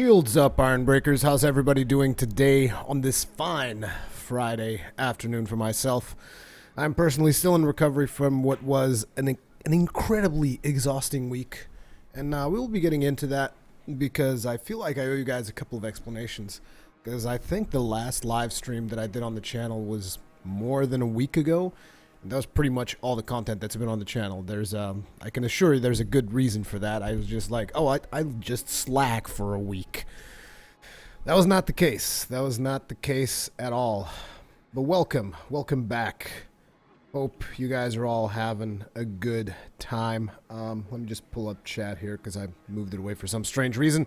Shields up, Ironbreakers. How's everybody doing today on this fine Friday afternoon for myself? I'm personally still in recovery from what was an incredibly exhausting week. And we will be getting into that because I feel like I owe you guys a couple of explanations. Because I think the last live stream that I did on the channel was more than a week ago. And that was pretty much all the content that's been on the channel. There's, I can assure you there's a good reason for that. I was just like, oh, I just slack for a week. That was not the case. That was not the case at all. But welcome back. Hope you guys are all having a good time. Let me just pull up chat here because I moved it away for some strange reason.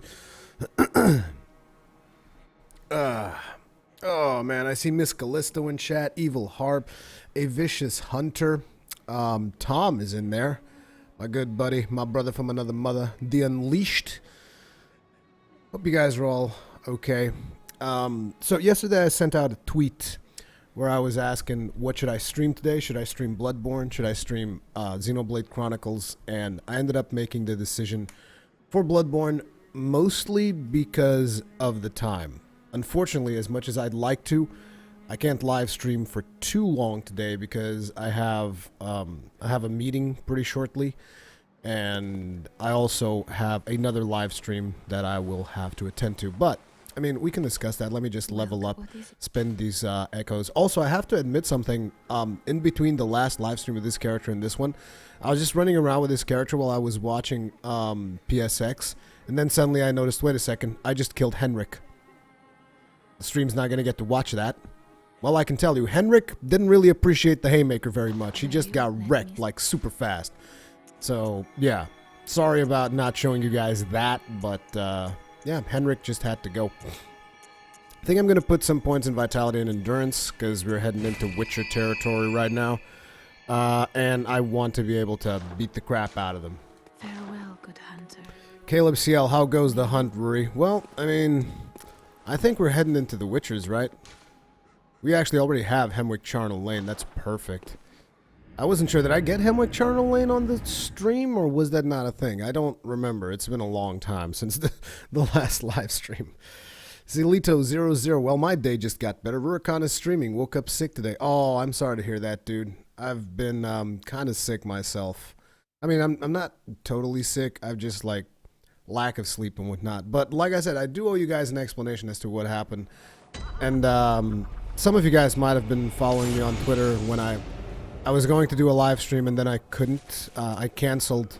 Oh man, I see Miss Callisto in chat, Evil Harp, A Vicious Hunter, Tom is in there, my good buddy, my brother from another mother, The Unleashed. Hope you guys are all okay. So yesterday I sent out a tweet where I was asking, what should I stream today? Should I stream Bloodborne? Should I stream Xenoblade Chronicles? And I ended up making the decision for Bloodborne mostly because of the time. Unfortunately, as much as I'd like to, I can't live stream for too long today because I have a meeting pretty shortly, and I also have another live stream that I will have to attend to. But I mean, we can discuss that. Let me just level up, spend these echoes. Also, I have to admit something. In between the last live stream with this character and this one, I was just running around with this character while I was watching PSX, and then suddenly I noticed, wait a second, I just killed Hemwick. The stream's not going to get to watch that. Well, I can tell you, Henrik didn't really appreciate the Haymaker very much. He just got wrecked, like, super fast. So, yeah. Sorry about not showing you guys that, but, yeah, Henrik just had to go. I think I'm going to put some points in Vitality and Endurance, because we're heading into Witcher territory right now. And I want to be able to beat the crap out of them. Farewell, good hunter. Caleb CL, how goes the hunt, Ruri? Well, I mean, I think we're heading into the Witchers, right? We actually already have Hemwick Charnel Lane. That's perfect. I wasn't sure. Did I get Hemwick Charnel Lane on the stream, or was that not a thing? I don't remember. It's been a long time since the last live stream. Zelito00. Well, my day just got better. Rurikhan is streaming. Woke up sick today. Oh, I'm sorry to hear that, dude. I've been kind of sick myself. I mean, I'm not totally sick. I've just, like, lack of sleep and whatnot. But like I said, I do owe you guys an explanation as to what happened. And some of you guys might have been following me on Twitter when I was going to do a live stream and then I couldn't. I canceled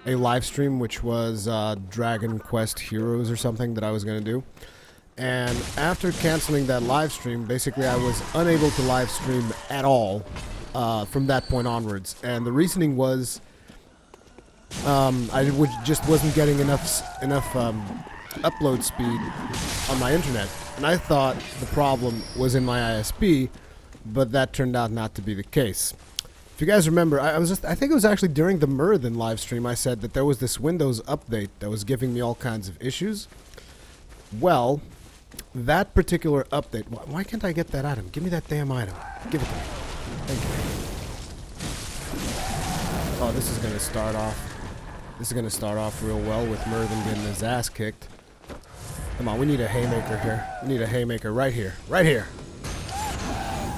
a live stream which was Dragon Quest Heroes or something that I was going to do. And after canceling that live stream, basically I was unable to live stream at all from that point onwards. And the reasoning was I just wasn't getting enough upload speed on my internet, and I thought the problem was in my ISP, but that turned out not to be the case. If you guys remember, I think it was actually during the Muradin live stream I said that there was this Windows update that was giving me all kinds of issues. Well, that particular update, why can't I get that item? Give me that damn item. Give it to me. Thank you. Oh, this is going to start off. This is going to start off real well with Muradin getting his ass kicked. Come on, we need a Haymaker here. We need a Haymaker right here. Right here.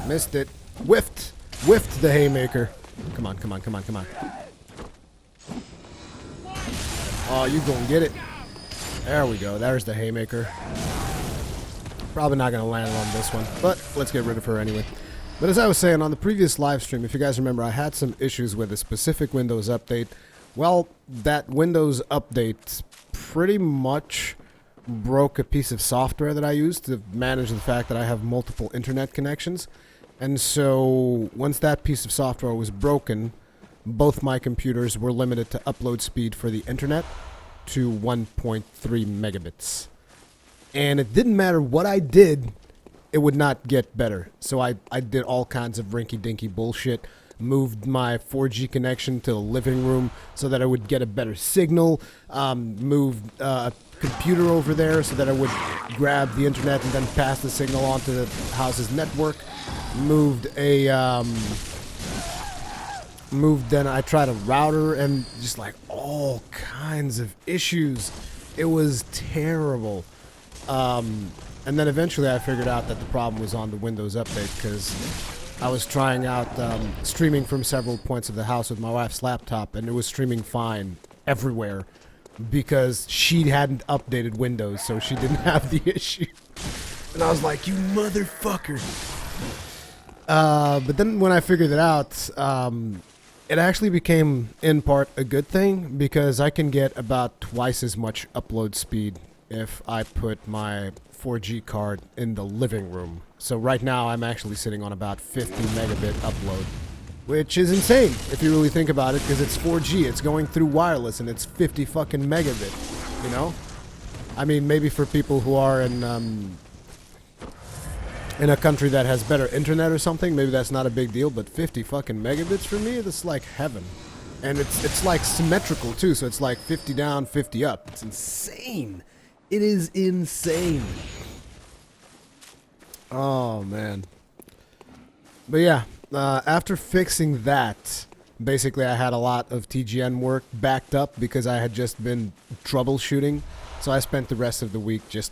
Missed it. Whiffed. Whiffed the Haymaker. Come on, come on, come on, come on. Oh, you gonna get it. There we go. There's the Haymaker. Probably not going to land on this one, but let's get rid of her anyway. But as I was saying, on the previous live stream, if you guys remember, I had some issues with a specific Windows update. Well, that Windows update pretty much broke a piece of software that I used to manage the fact that I have multiple internet connections. And so once that piece of software was broken, both my computers were limited to upload speed for the internet to 1.3 megabits. And it didn't matter what I did, it would not get better. So I did all kinds of rinky-dinky bullshit. Moved my 4G connection to the living room so that I would get a better signal. Moved a computer over there so that I would grab the internet and then pass the signal onto the house's network. Then I tried a router and just like all kinds of issues. It was terrible. And then eventually I figured out that the problem was on the Windows update because I was trying out streaming from several points of the house with my wife's laptop, and it was streaming fine everywhere because she hadn't updated Windows, so she didn't have the issue. And I was like, you motherfucker. But then when I figured it out, it actually became, in part, a good thing because I can get about twice as much upload speed if I put my 4G card in the living room. So right now I'm actually sitting on about 50 megabit upload, which is insane if you really think about it, because it's 4G, it's going through wireless, and it's 50 fucking megabit, you know? I mean, maybe for people who are in a country that has better internet or something, maybe that's not a big deal, but 50 fucking megabits for me, that's like heaven. And it's like symmetrical too, so it's like 50 down, 50 up. It's insane. It is insane. Oh, man. But yeah, after fixing that, basically I had a lot of TGN work backed up because I had just been troubleshooting. So I spent the rest of the week just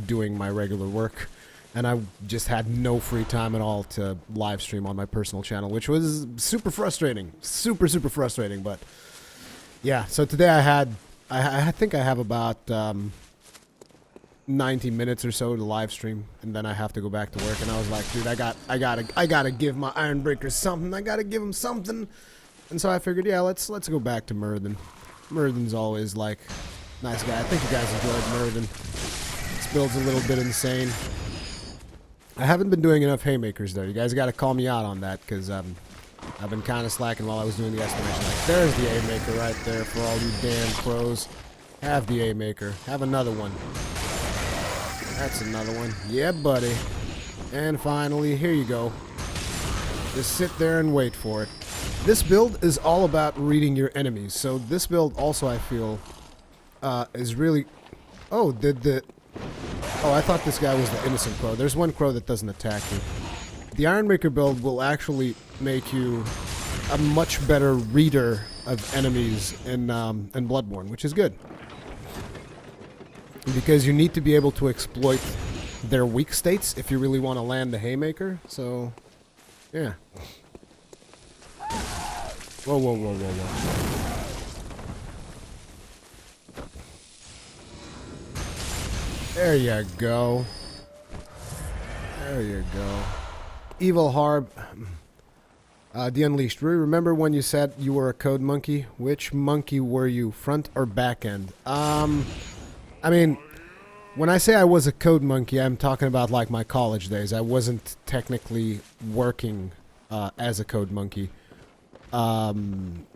doing my regular work. And I just had no free time at all to live stream on my personal channel, which was super frustrating. Super, super frustrating. But yeah, so today I think I have about 90 minutes or so to live stream, and then I have to go back to work. And I was like, dude, I gotta give my Ironbreaker something. I gotta give him something. And so I figured, yeah, let's go back to Muradin. Muradin's always like nice guy. I think you guys enjoyed Muradin. This build's a little bit insane. I haven't been doing enough Haymakers though. You guys got to call me out on that, because I've been kind of slacking while I was doing the estimation. Like, there's the Haymaker right there for all you damn pros. Have the Haymaker. Have another one. That's another one. Yeah, buddy. And finally, here you go. Just sit there and wait for it. This build is all about reading your enemies. So this build also, I feel, is really... Oh, Oh, I thought this guy was the innocent crow. There's one crow that doesn't attack you. The Ironbreaker build will actually make you a much better reader of enemies in Bloodborne, which is good. Because you need to be able to exploit their weak states if you really want to land the Haymaker. So, yeah. Whoa, whoa, whoa, whoa, whoa. There you go. There you go. Evil Harb. The Unleashed. Remember when you said you were a code monkey? Which monkey were you, front or back end? I mean, when I say I was a code monkey, I'm talking about like my college days. I wasn't technically working as a code monkey. And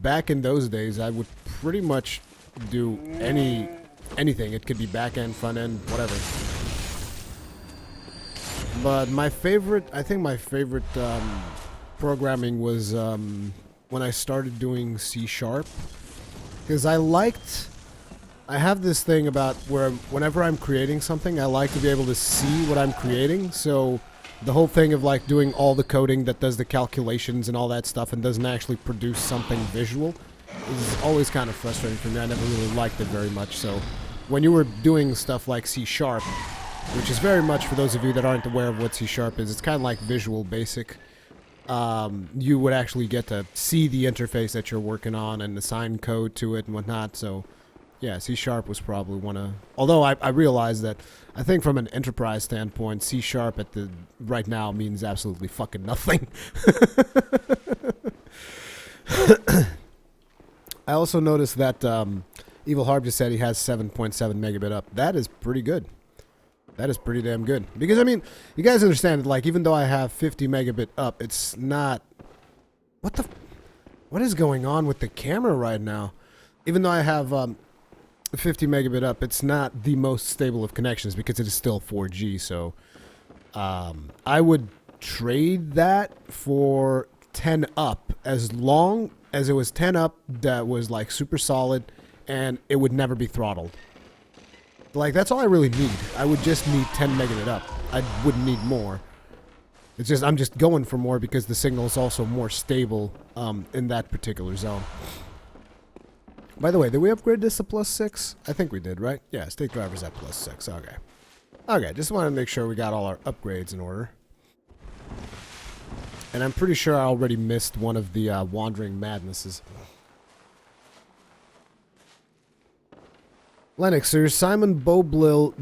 back in those days, I would pretty much do anything. It could be back end, front end, whatever. But my favorite, I think my favorite programming was when I started doing C#. Because I have this thing about where whenever I'm creating something, I like to be able to see what I'm creating. So the whole thing of like doing all the coding that does the calculations and all that stuff and doesn't actually produce something visual is always kind of frustrating for me. I never really liked it very much. So when you were doing stuff like C#, which is very much, for those of you that aren't aware of what C# is, it's kind of like Visual Basic. You would actually get to see the interface that you're working on and assign code to it and whatnot. So yeah, C# was probably one of... Although I realize that I think from an enterprise standpoint, C# at the right now means absolutely fucking nothing. I also noticed that Evil Harb just said he has 7.7 megabit up. That is pretty good. That is pretty damn good. Because, I mean, you guys understand that, like, even though I have 50 megabit up, it's not... What is going on with the camera right now? Even though I have 50 megabit up, it's not the most stable of connections because it is still 4G, so... I would trade that for 10 up as long as it was 10 up that was, like, super solid and it would never be throttled. Like, that's all I really need. I would just need 10 megabit up. I wouldn't need more. It's just, I'm just going for more because the signal is also more stable in that particular zone. By the way, did we upgrade this to +6? I think we did, right? Yeah, stake driver's at +6. Okay. Okay, just want to make sure we got all our upgrades in order. And I'm pretty sure I already missed one of the Wandering Madnesses. Lennox, so your Simon's Bowblade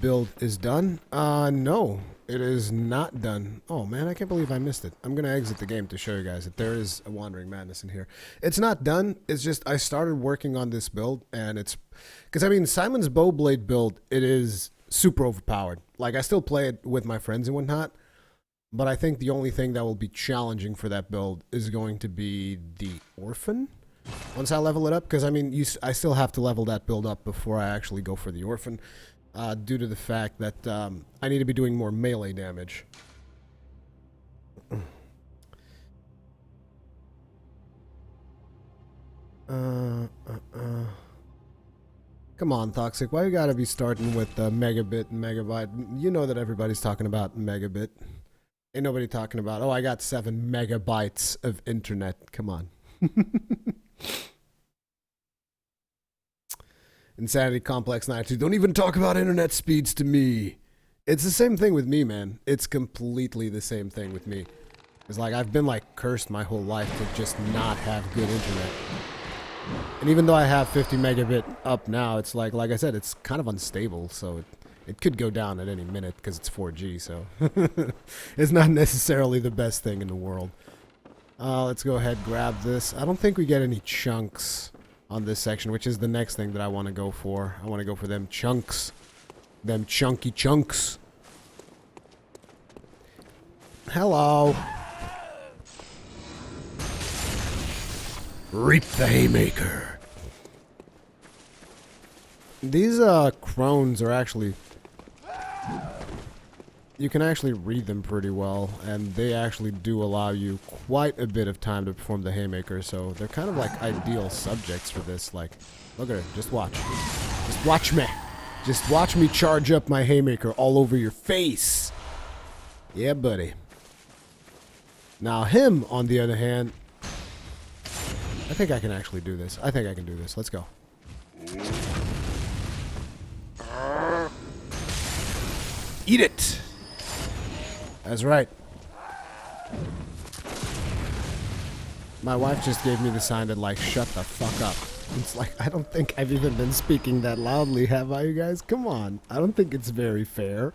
build is done? No, it is not done. Oh man, I can't believe I missed it. I'm gonna exit the game to show you guys that there is a Wandering Madness in here. It's not done. It's just I started working on this build, and it's because I mean Simon's Bowblade build. It is super overpowered. Like I still play it with my friends and whatnot, but I think the only thing that will be challenging for that build is going to be the Orphan. Once I level it up, because I mean, I still have to level that build up before I actually go for the Orphan, due to the fact that I need to be doing more melee damage. Come on, Toxic. Why you gotta be starting with megabit and megabyte? You know that everybody's talking about megabit. Ain't nobody talking about, oh, I got 7 megabytes of internet. Come on. Insanity Complex 92. Don't even talk about internet speeds to me. It's the same thing with me, man. It's completely the same thing with me. It's like I've been like cursed my whole life to just not have good internet. And even though I have 50 megabit up now, it's like I said, it's kind of unstable, so it could go down at any minute because it's 4G, so it's not necessarily the best thing in the world. Let's go ahead and grab this. I don't think we get any chunks on this section, which is the next thing that I want to go for. I want to go for them chunks. Them chunky chunks. Hello. Reap the Haymaker. These crones are actually... You can actually read them pretty well, and they actually do allow you quite a bit of time to perform the Haymaker, so they're kind of like ideal subjects for this. Like, look at it, just watch. Just watch me. Just watch me charge up my Haymaker all over your face. Yeah, buddy. Now him, on the other hand, I think I can actually do this. I think I can do this. Let's go. Eat it! That's right. My wife just gave me the sign that, like, shut the fuck up. It's like, I don't think I've even been speaking that loudly, have I, you guys? Come on. I don't think it's very fair.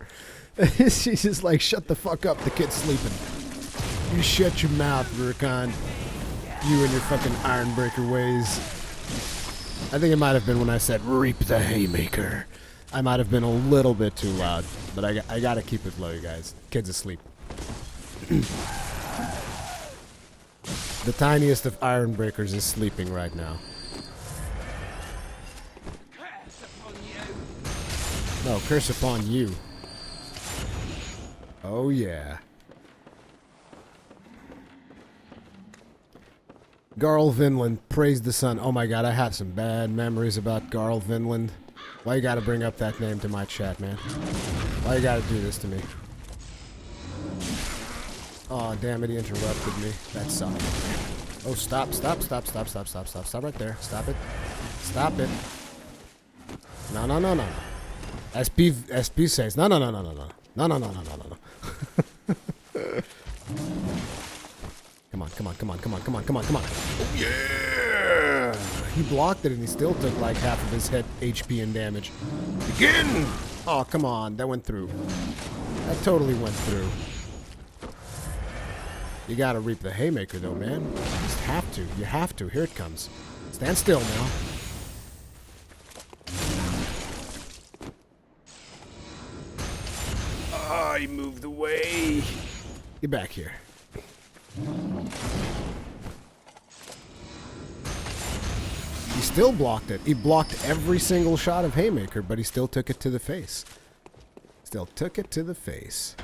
She's just like, shut the fuck up, the kid's sleeping. You shut your mouth, Rurikhan. You and your fucking Ironbreaker ways. I think it might have been when I said, reap the Haymaker. I might have been a little bit too loud, but I gotta keep it low, you guys. Kid's asleep. The tiniest of Ironbreakers is sleeping right now. No, curse upon you. Oh yeah. Garl Vinland, praise the sun. Oh my god, I have some bad memories about Garl Vinland. Why you gotta bring up that name to my chat, man? Why you gotta do this to me? Oh, damn it, he interrupted me. That sucked. Oh, stop right there. Stop it. Stop it. No. SP says, no. No. Come on. Oh, yeah! He blocked it and he still took like half of his head HP and damage. Begin! Oh, come on. That went through. That totally went through. You gotta reap the Haymaker though, man. You just have to. You have to. Here it comes. Stand still now. Oh, he moved away. Get back here. He still blocked it. He blocked every single shot of Haymaker, but he still took it to the face. Still took it to the face.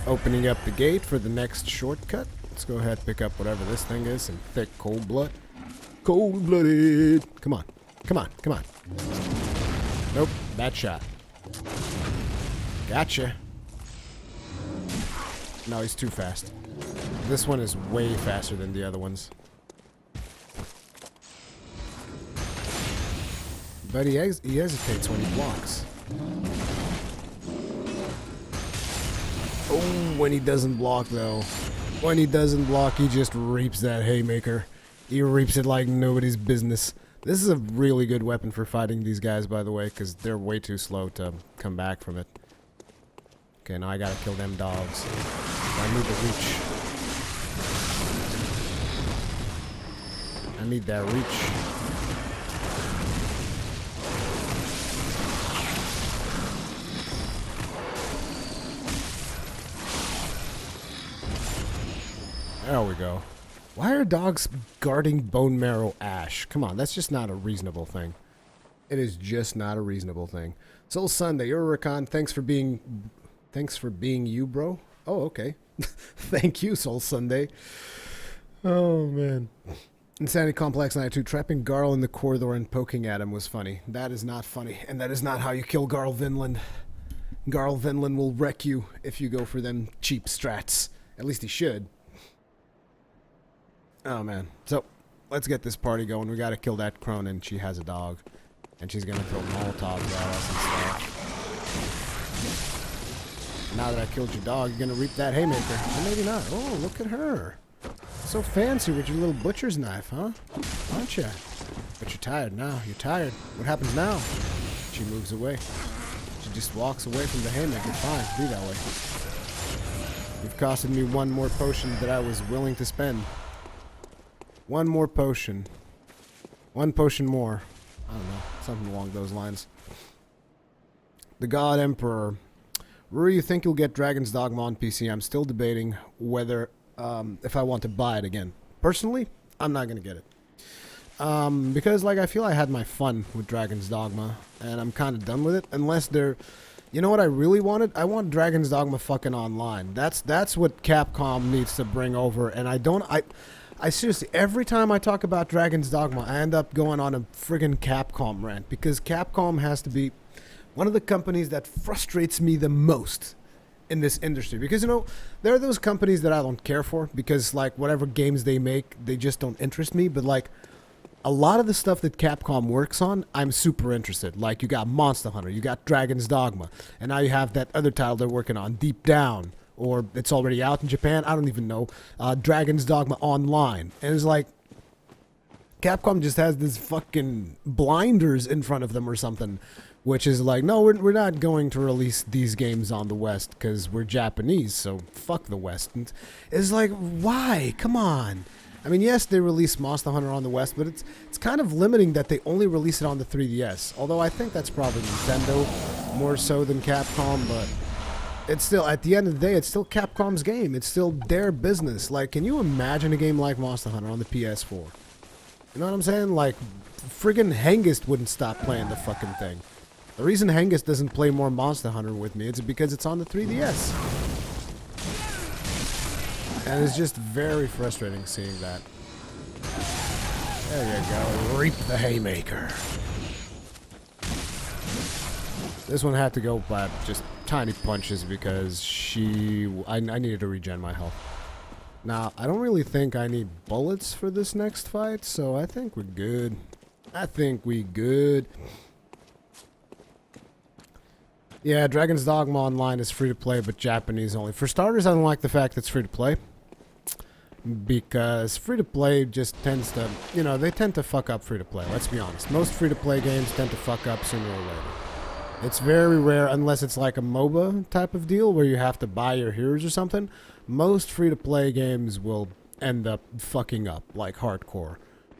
Opening up the gate for the next shortcut. Let's go ahead and pick up whatever this thing is in thick cold blood. Cold-blooded. Come on. Nope. Bad shot. Gotcha. No, he's too fast. This one is way faster than the other ones. But he hesitates when he blocks. Oh, when he doesn't block, though. When he doesn't block, he just reaps that Haymaker. He reaps it like nobody's business. This is a really good weapon for fighting these guys, by the way, because they're way too slow to come back from it. Okay, now I gotta kill them dogs. I need the reach. I need that reach. There we go. Why are dogs guarding bone marrow ash? Come on, that's just not a reasonable thing. It is just not a reasonable thing. Soul Sunday, Rurikhan, thanks for being you, bro. Oh, okay. Thank you, Soul Sunday. Oh, man. Insanity Complex 92, trapping Garl in the corridor and poking at him was funny. That is not funny, and that is not how you kill Garl Vinland. Garl Vinland will wreck you if you go for them cheap strats. At least he should. Oh, man. So, let's get this party going. We gotta kill that crone, and she has a dog. And she's gonna throw Molotovs at us and stuff. Now that I killed your dog, you're gonna reap that Haymaker. Or maybe not. Oh, look at her. So fancy with your little butcher's knife, huh? Aren't you? But you're tired now. You're tired. What happens now? She moves away. She just walks away from the Haymaker. Fine. Be that way. You've costed me one more potion that I was willing to spend. One more potion. One potion more. I don't know. Something along those lines. The God Emperor. Ruri, you think you'll get Dragon's Dogma on PC? I'm still debating whether, if I want to buy it again. Personally, I'm not going to get it. Because, like, I feel I had my fun with Dragon's Dogma, and I'm kind of done with it. Unless they're... You know what I really wanted? I want Dragon's Dogma fucking online. That's what Capcom needs to bring over, and I seriously, every time I talk about Dragon's Dogma, I end up going on a friggin' Capcom rant, because Capcom has to be one of the companies that frustrates me the most in this industry. Because, you know, there are those companies that I don't care for, because, like, whatever games they make, they just don't interest me. But, like, a lot of the stuff that Capcom works on, I'm super interested. Like, you got Monster Hunter, you got Dragon's Dogma, and now you have that other title they're working on, Deep Down. Or it's already out in Japan. I don't even know. Dragon's Dogma Online. And it's like, Capcom just has this fucking blinders in front of them or something. Which is like, no, we're not going to release these games on the West because we're Japanese, so fuck the West. And it's like, why? Come on. I mean, yes, they release Monster Hunter on the West, but it's kind of limiting that they only release it on the 3DS. Although I think that's probably Nintendo more so than Capcom, but... It's still, at the end of the day, it's still Capcom's game. It's still their business. Like, can you imagine a game like Monster Hunter on the PS4? You know what I'm saying? Like, friggin' Hengist wouldn't stop playing the fucking thing. The reason Hengist doesn't play more Monster Hunter with me is because it's on the 3DS. And it's just very frustrating seeing that. There you go. Reap the Haymaker. This one had to go by just tiny punches because I needed to regen my health. Now, I don't really think I need bullets for this next fight, so I think we're good. I think we good. Yeah, Dragon's Dogma Online is free to play, but Japanese only. For starters, I don't like the fact it's free to play. Because free to play just tends to, you know, they tend to fuck up free to play. Let's be honest. Most free to play games tend to fuck up sooner or later. It's very rare, unless it's like a MOBA type of deal where you have to buy your heroes or something. Most free-to-play games will end up fucking up, like hardcore,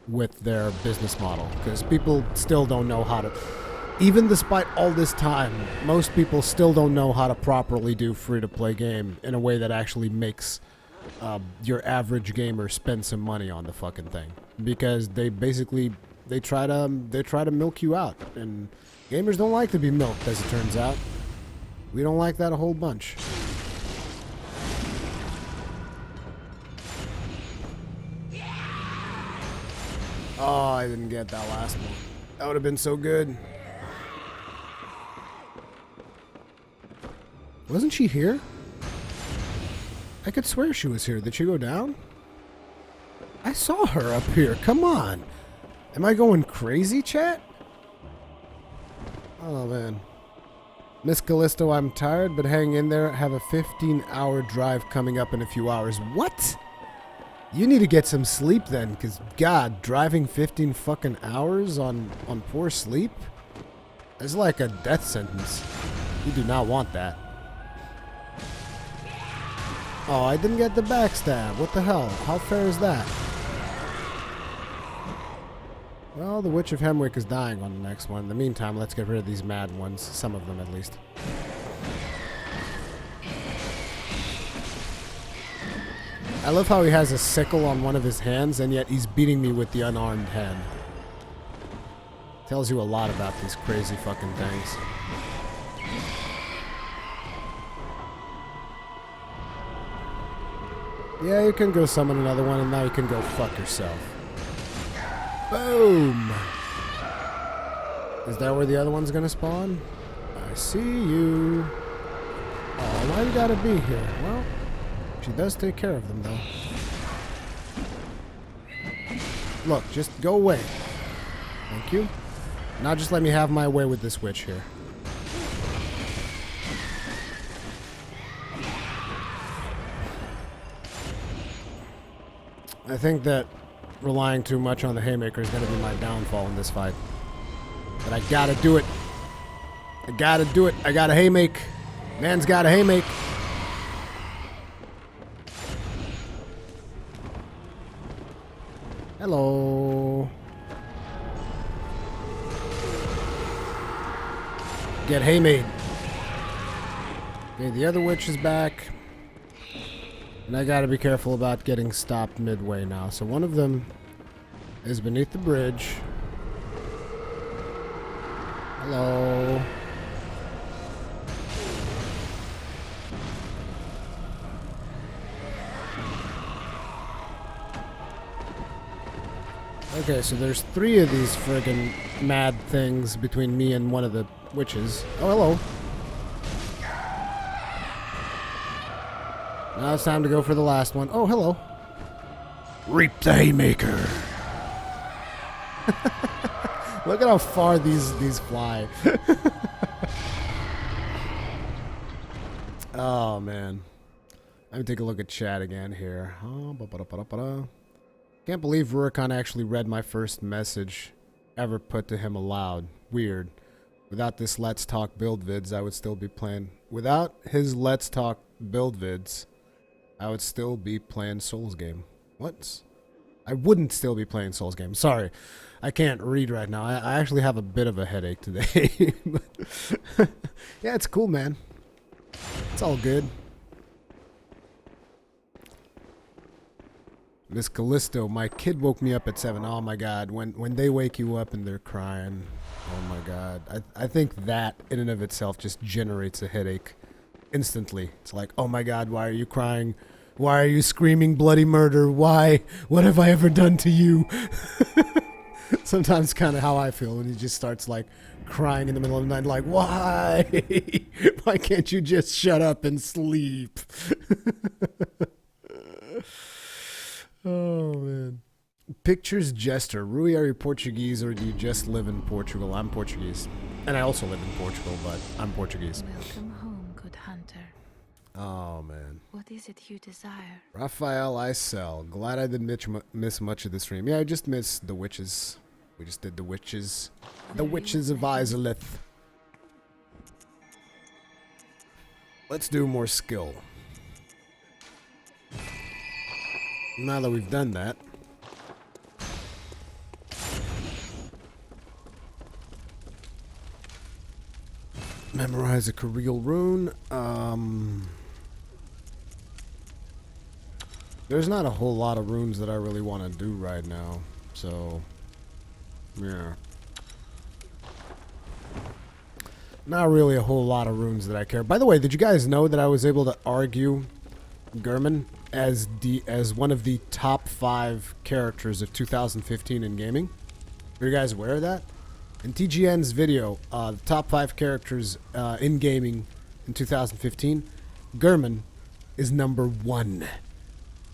with their business model. Because people still don't know how to... Even despite all this time, most people still don't know how to properly do free-to-play game in a way that actually makes your average gamer spend some money on the fucking thing. Because they basically... They try to milk you out, and... Gamers don't like to be milked, as it turns out. We don't like that a whole bunch. Oh, I didn't get that last one. That would have been so good. Wasn't she here? I could swear she was here. Did she go down? I saw her up here. Come on. Am I going crazy, chat? Oh, man. Miss Callisto, I'm tired, but hang in there. I have a 15-hour drive coming up in a few hours. What? You need to get some sleep then, because, God, driving 15 fucking hours on poor sleep is like a death sentence. You do not want that. Oh, I didn't get the backstab. What the hell? How fair is that? Well, the Witch of Hemwick is dying on the next one. In the meantime, let's get rid of these mad ones. Some of them, at least. I love how he has a sickle on one of his hands, and yet he's beating me with the unarmed hand. Tells you a lot about these crazy fucking things. Yeah, you can go summon another one, and now you can go fuck yourself. Boom! Is that where the other one's gonna spawn? I see you. Oh, why you gotta be here? Well, she does take care of them, though. Look, just go away. Thank you. Now just let me have my way with this witch here. I think that relying too much on the Haymaker is going to be my downfall in this fight. But I gotta do it. I gotta do it. I gotta Haymake. Man's gotta Haymake. Hello. Get Haymade. Okay, the other witch is back. And I gotta be careful about getting stopped midway now. So one of them is beneath the bridge. Hello. Okay, so there's 3 of these friggin' mad things between me and one of the witches. Oh, hello. Now it's time to go for the last one. Oh, hello. Reap the Haymaker. Look at how far these fly. Oh, man. Let me take a look at chat again here. Can't believe Rurikhan actually read my first message ever put to him aloud. Weird. Without this Let's Talk build vids, I would still be playing... Without his Let's Talk build vids, I would still be playing Souls game. What? I wouldn't still be playing Souls game. Sorry. I can't read right now. I actually have a bit of a headache today. Yeah, it's cool, man. It's all good. Miss Callisto, my kid woke me up at 7. Oh my god, when they wake you up and they're crying, oh my god. I think that in and of itself just generates a headache instantly. It's like, oh my god, why are you crying? Why are you screaming bloody murder? Why? What have I ever done to you? Sometimes kind of how I feel when he just starts like crying in the middle of the night, like, why? Why can't you just shut up and sleep? Oh, man. Pictures Jester. Rui, are you Portuguese or do you just live in Portugal? I'm Portuguese. And I also live in Portugal, but I'm Portuguese. Welcome home, good hunter. Oh, man. What is it you desire? Raphael Isel. Glad I didn't miss much of the stream. Yeah, I just missed the witches. We just did the witches. The witches of Izalith. Let's do more skill. Now that we've done that. Memorize a Kirill rune. There's not a whole lot of runes that I really want to do right now. So, yeah. Not really a whole lot of runes that I care. By the way, did you guys know that I was able to argue Gurman as one of the top 5 characters of 2015 in gaming? Are you guys aware of that? In TGN's video, the top 5 characters in gaming in 2015, Gurman is number 1.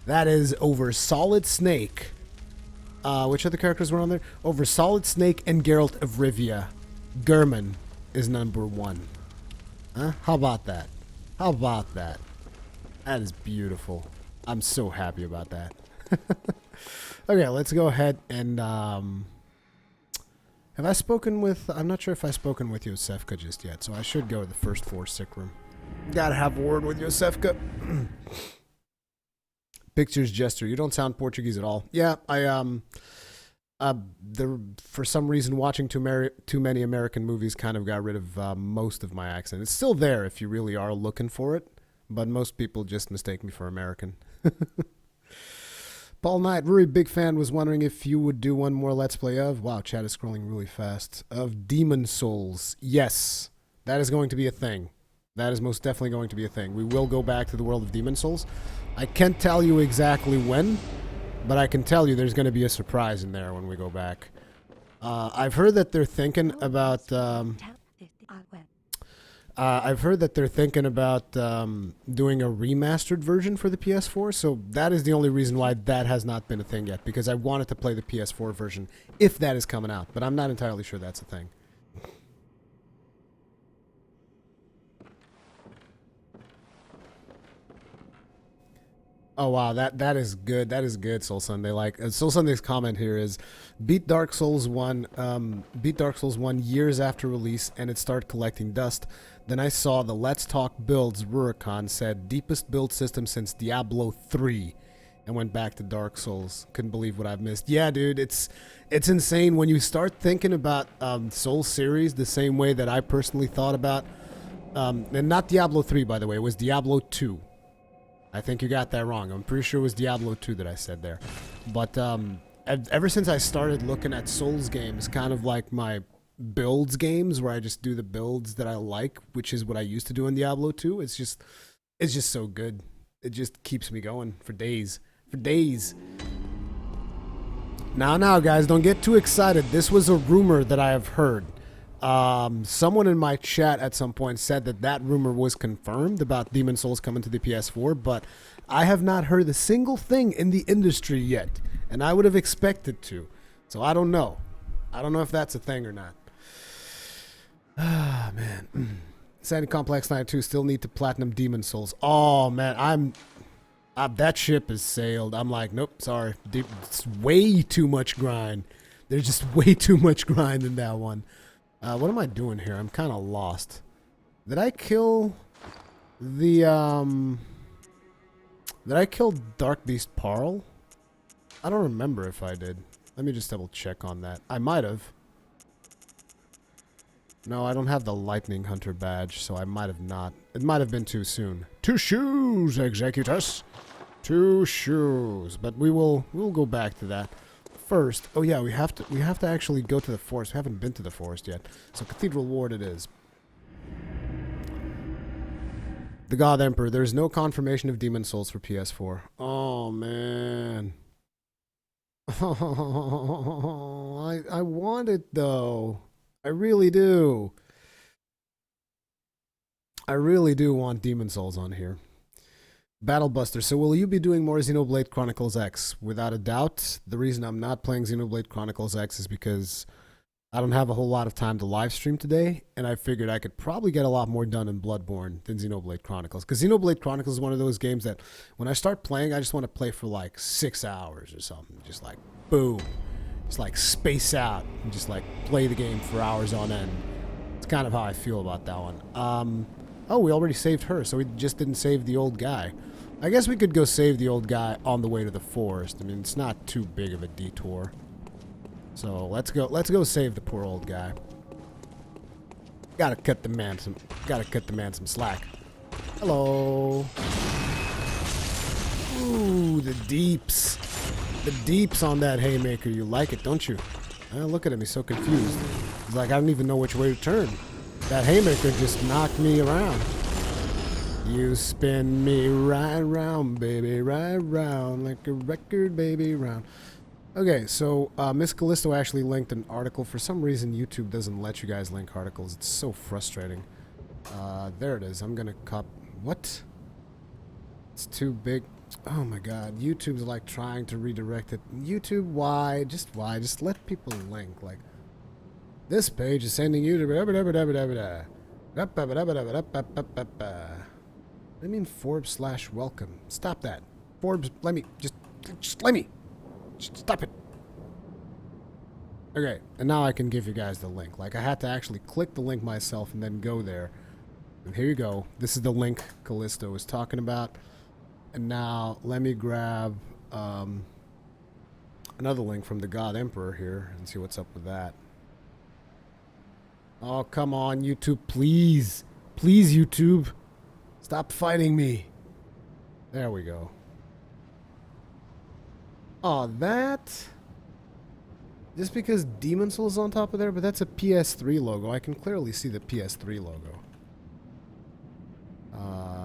That is over Solid Snake. Which other characters were on there? Over Solid Snake and Geralt of Rivia. German is number 1. Huh? How about that? How about that? That is beautiful. I'm so happy about that. Okay, let's go ahead and have I spoken with... I'm not sure if I've spoken with Yosefka just yet, so I should go to the first floor sick room. Gotta have a word with Yosefka. Pictures Jester, you don't sound Portuguese at all. Yeah, for some reason watching too many American movies kind of got rid of most of my accent. It's still there if you really are looking for it, but most people just mistake me for American. Paul Knight, Ruri, big fan, was wondering if you would do one more Let's Play of... Wow, chat is scrolling really fast. Of Demon Souls. Yes, that is going to be a thing. That is most definitely going to be a thing. We will go back to the world of Demon Souls. I can't tell you exactly when, but I can tell you there's going to be a surprise in there when we go back. I've heard that they're thinking about... I've heard that they're thinking about doing a remastered version for the PS4, so that is the only reason why that has not been a thing yet, because I wanted to play the PS4 version if that is coming out, but I'm not entirely sure that's a thing. Oh wow, that is good. That is good, Soul Sunday. Like Soul Sunday's comment here is, beat Dark Souls 1 years after release, and it started collecting dust. Then I saw the Let's Talk Builds Rurikhan said deepest build system since Diablo 3, and went back to Dark Souls. Couldn't believe what I've missed. Yeah, dude, it's insane when you start thinking about Soul series the same way that I personally thought about, and not Diablo 3 by the way, it was Diablo 2. I think you got that wrong. I'm pretty sure it was Diablo 2 that I said there. But ever since I started looking at Souls games, kind of like my builds games, where I just do the builds that I like, which is what I used to do in Diablo 2, it's just so good. It just keeps me going for days. For days. Now, guys, don't get too excited. This was a rumor that I have heard. Someone in my chat at some point said that rumor was confirmed about Demon Souls coming to the PS4, but I have not heard a single thing in the industry yet, and I would have expected to. So I don't know. I don't know if that's a thing or not. Ah, man. Sandy Complex 92 still need to platinum Demon Souls. Oh, man, that ship has sailed. I'm like, nope, sorry. It's way too much grind. There's just way too much grind in that one. What am I doing here? I'm kind of lost. Did I kill the, Did I kill Dark Beast Parl? I don't remember if I did. Let me just double check on that. I might have. No, I don't have the Lightning Hunter badge, so I might have not. It might have been too soon. 2 shoes, Executus! 2 shoes. But we'll go back to that. First, oh yeah, we have to actually go to the forest. We haven't been to the forest yet. So Cathedral Ward it is. The God Emperor. There's no confirmation of Demon Souls for PS4. Oh man. Oh, I want it though. I really do. I really do want Demon Souls on here. Battlebuster, so will you be doing more Xenoblade Chronicles X? Without a doubt. The reason I'm not playing Xenoblade Chronicles X is because I don't have a whole lot of time to live stream today, and I figured I could probably get a lot more done in Bloodborne than Xenoblade Chronicles. Because Xenoblade Chronicles is one of those games that when I start playing, I just want to play for like 6 hours or something. Just like, boom. Just like space out and just like play the game for hours on end. It's kind of how I feel about that one. Oh, we already saved her, so we just didn't save the old guy. I guess we could go save the old guy on the way to the forest. I mean, it's not too big of a detour. So let's go save the poor old guy. Gotta cut the man some slack. Hello. Ooh, the deeps. The deeps on that haymaker. You like it, don't you? Look at him, he's so confused. He's like, I don't even know which way to turn. That haymaker just knocked me around. You spin me right round, baby, right round, like a record, baby, round. Okay, so Miss Callisto actually linked an article. For some reason, YouTube doesn't let you guys link articles. It's so frustrating. There it is. I'm gonna cop... What? It's too big. Oh my god, YouTube's like trying to redirect it. YouTube, why? Just why? Just let people link. Like, this page is sending you to... I mean Forbes/welcome. Stop that. Forbes, let me, just let me. Just stop it. Okay, and now I can give you guys the link. Like, I had to actually click the link myself and then go there. And here you go. This is the link Callisto was talking about. And now let me grab another link from the God Emperor here and see what's up with that. Oh, come on, YouTube, please. Please, YouTube. Stop fighting me. There we go. Oh, that... Just because Demon Souls is on top of there, but that's a PS3 logo. I can clearly see the PS3 logo.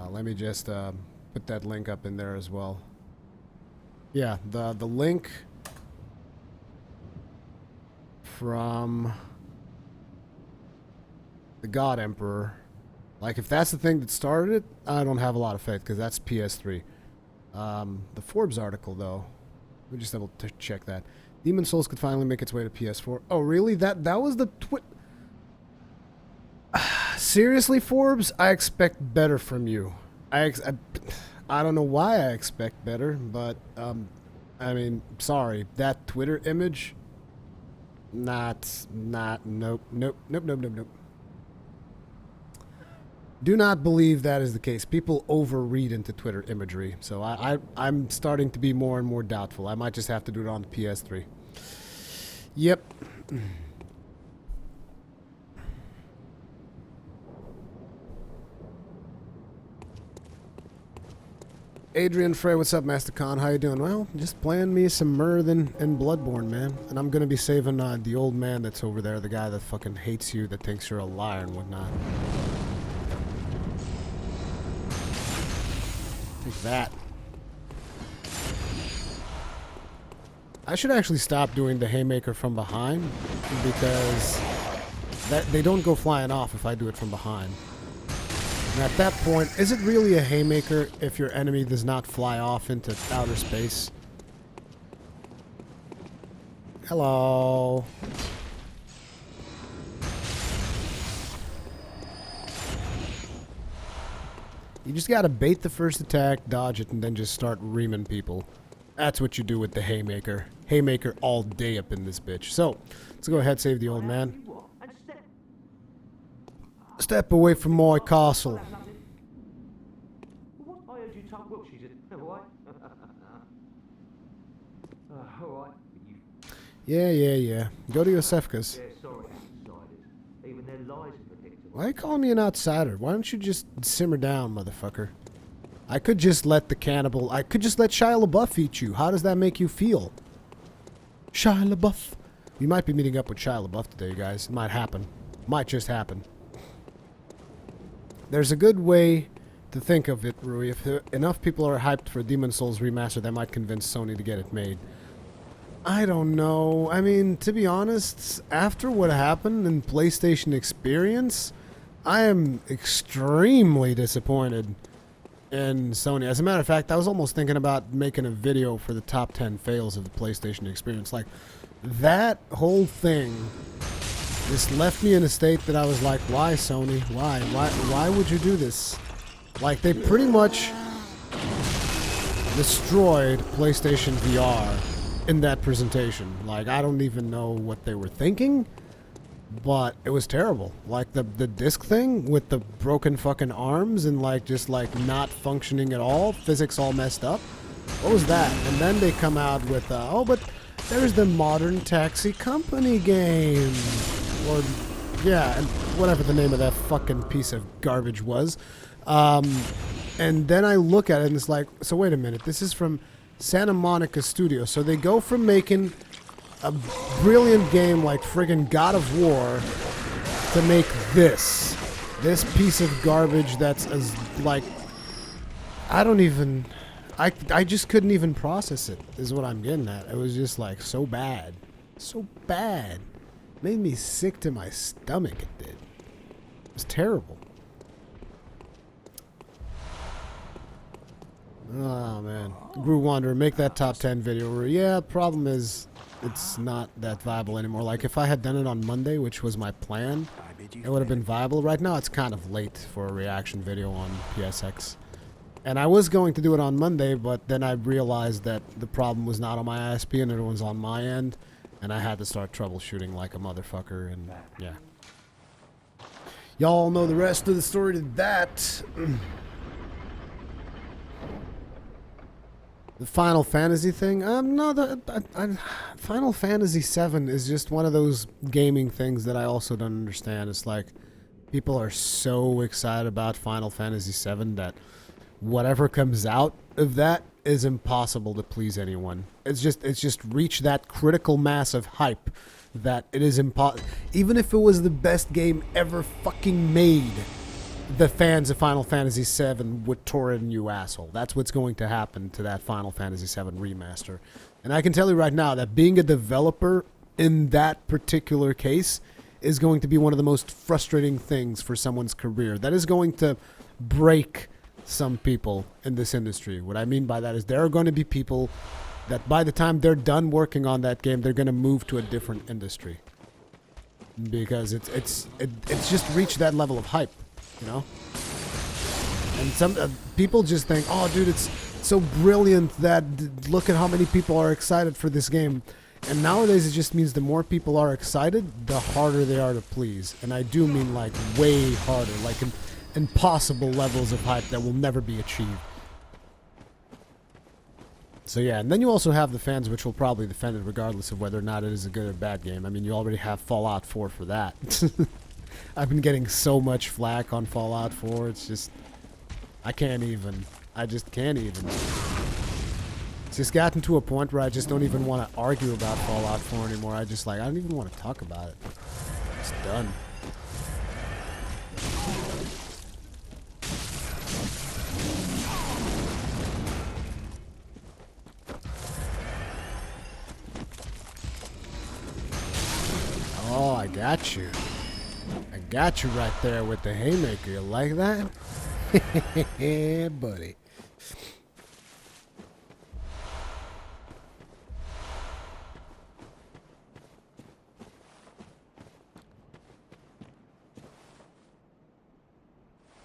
Let me just put that link up in there as well. Yeah, the link from the God Emperor. Like, if that's the thing that started it, I don't have a lot of faith, because that's PS3. The Forbes article, though, let me just double check that. Demon Souls could finally make its way to PS4. Oh, really? That was the seriously, Forbes? I expect better from you. I don't know why I expect better, but I mean, sorry. That Twitter image, nope. Do not believe that is the case. People overread into Twitter imagery, so I'm starting to be more and more doubtful. I might just have to do it on the PS3. Yep. Adrian Frey, what's up, Master Khan? How you doing? Well, just playing me some Muradin and Bloodborne, man. And I'm gonna be saving the old man that's over there, the guy that fucking hates you, that thinks you're a liar and whatnot. Like that. I should actually stop doing the Haymaker from behind, because they don't go flying off if I do it from behind. And at that point, is it really a Haymaker if your enemy does not fly off into outer space? Hello. You just gotta bait the first attack, dodge it, and then just start reaming people. That's what you do with the Haymaker. Haymaker all day up in this bitch. So, let's go ahead, save the old man. Step away from my castle. Yeah. Go to Yosefka's. Why are you calling me an outsider? Why don't you just simmer down, motherfucker? I could just let the cannibal... I could just let Shia LaBeouf eat you. How does that make you feel? Shia LaBeouf. We might be meeting up with Shia LaBeouf today, guys. It might happen. Might just happen. There's a good way to think of it, Rui. If enough people are hyped for Demon Souls Remaster, that might convince Sony to get it made. I don't know. I mean, to be honest, after what happened in PlayStation Experience, I am extremely disappointed in Sony. As a matter of fact, I was almost thinking about making a video for the top 10 fails of the PlayStation Experience. Like, that whole thing just left me in a state that I was like, why, Sony? Why would you do this? Like, they pretty much destroyed PlayStation VR in that presentation. Like, I don't even know what they were thinking, but it was terrible. Like, the disc thing with the broken fucking arms and, like, just, like, not functioning at all, physics all messed up. What was that? And then they come out with, oh, but there's the Modern Taxi Company game. Or, yeah, and whatever the name of that fucking piece of garbage was. And then I look at it and it's like, so wait a minute, this is from Santa Monica Studio. So they go from making a brilliant game like friggin' God of War to make this piece of garbage that's as, like, I don't even, I just couldn't even process it, is what I'm getting at. It was just like so bad. So bad. Made me sick to my stomach, it did. It was terrible. Oh, man. Grew Wanderer, make that top 10 video. Where, yeah, problem is it's not that viable anymore. Like, if I had done it on Monday, which was my plan, it would have been viable. Right now, it's kind of late for a reaction video on PSX. And I was going to do it on Monday, but then I realized that the problem was not on my ISP and it was on my end. And I had to start troubleshooting like a motherfucker, and yeah. Y'all know the rest of the story to that. The Final Fantasy thing? No, Final Fantasy VII is just one of those gaming things that I also don't understand. It's like, people are so excited about Final Fantasy VII that whatever comes out of that is impossible to please anyone. It's just reached that critical mass of hype that it is impossible. Even if it was the best game ever fucking made, the fans of Final Fantasy VII would torrent you asshole. That's what's going to happen to that Final Fantasy VII remaster. And I can tell you right now that being a developer in that particular case is going to be one of the most frustrating things for someone's career. That is going to break some people in this industry. What I mean by that is there are going to be people that by the time they're done working on that game, they're going to move to a different industry. Because it's just reached that level of hype. You know, and some people just think, oh, dude, it's so brilliant that look at how many people are excited for this game. And nowadays it just means the more people are excited, the harder they are to please. And I do mean like way harder, like impossible levels of hype that will never be achieved. So yeah, and then you also have the fans, which will probably defend it regardless of whether or not it is a good or bad game. I mean, you already have Fallout 4 for that. I've been getting so much flack on Fallout 4, it's just, I just can't even. It's just gotten to a point where I just don't even want to argue about Fallout 4 anymore. I don't even want to talk about it. It's done. Oh, I got you. I got you right there with the Haymaker. You like that? Yeah, buddy.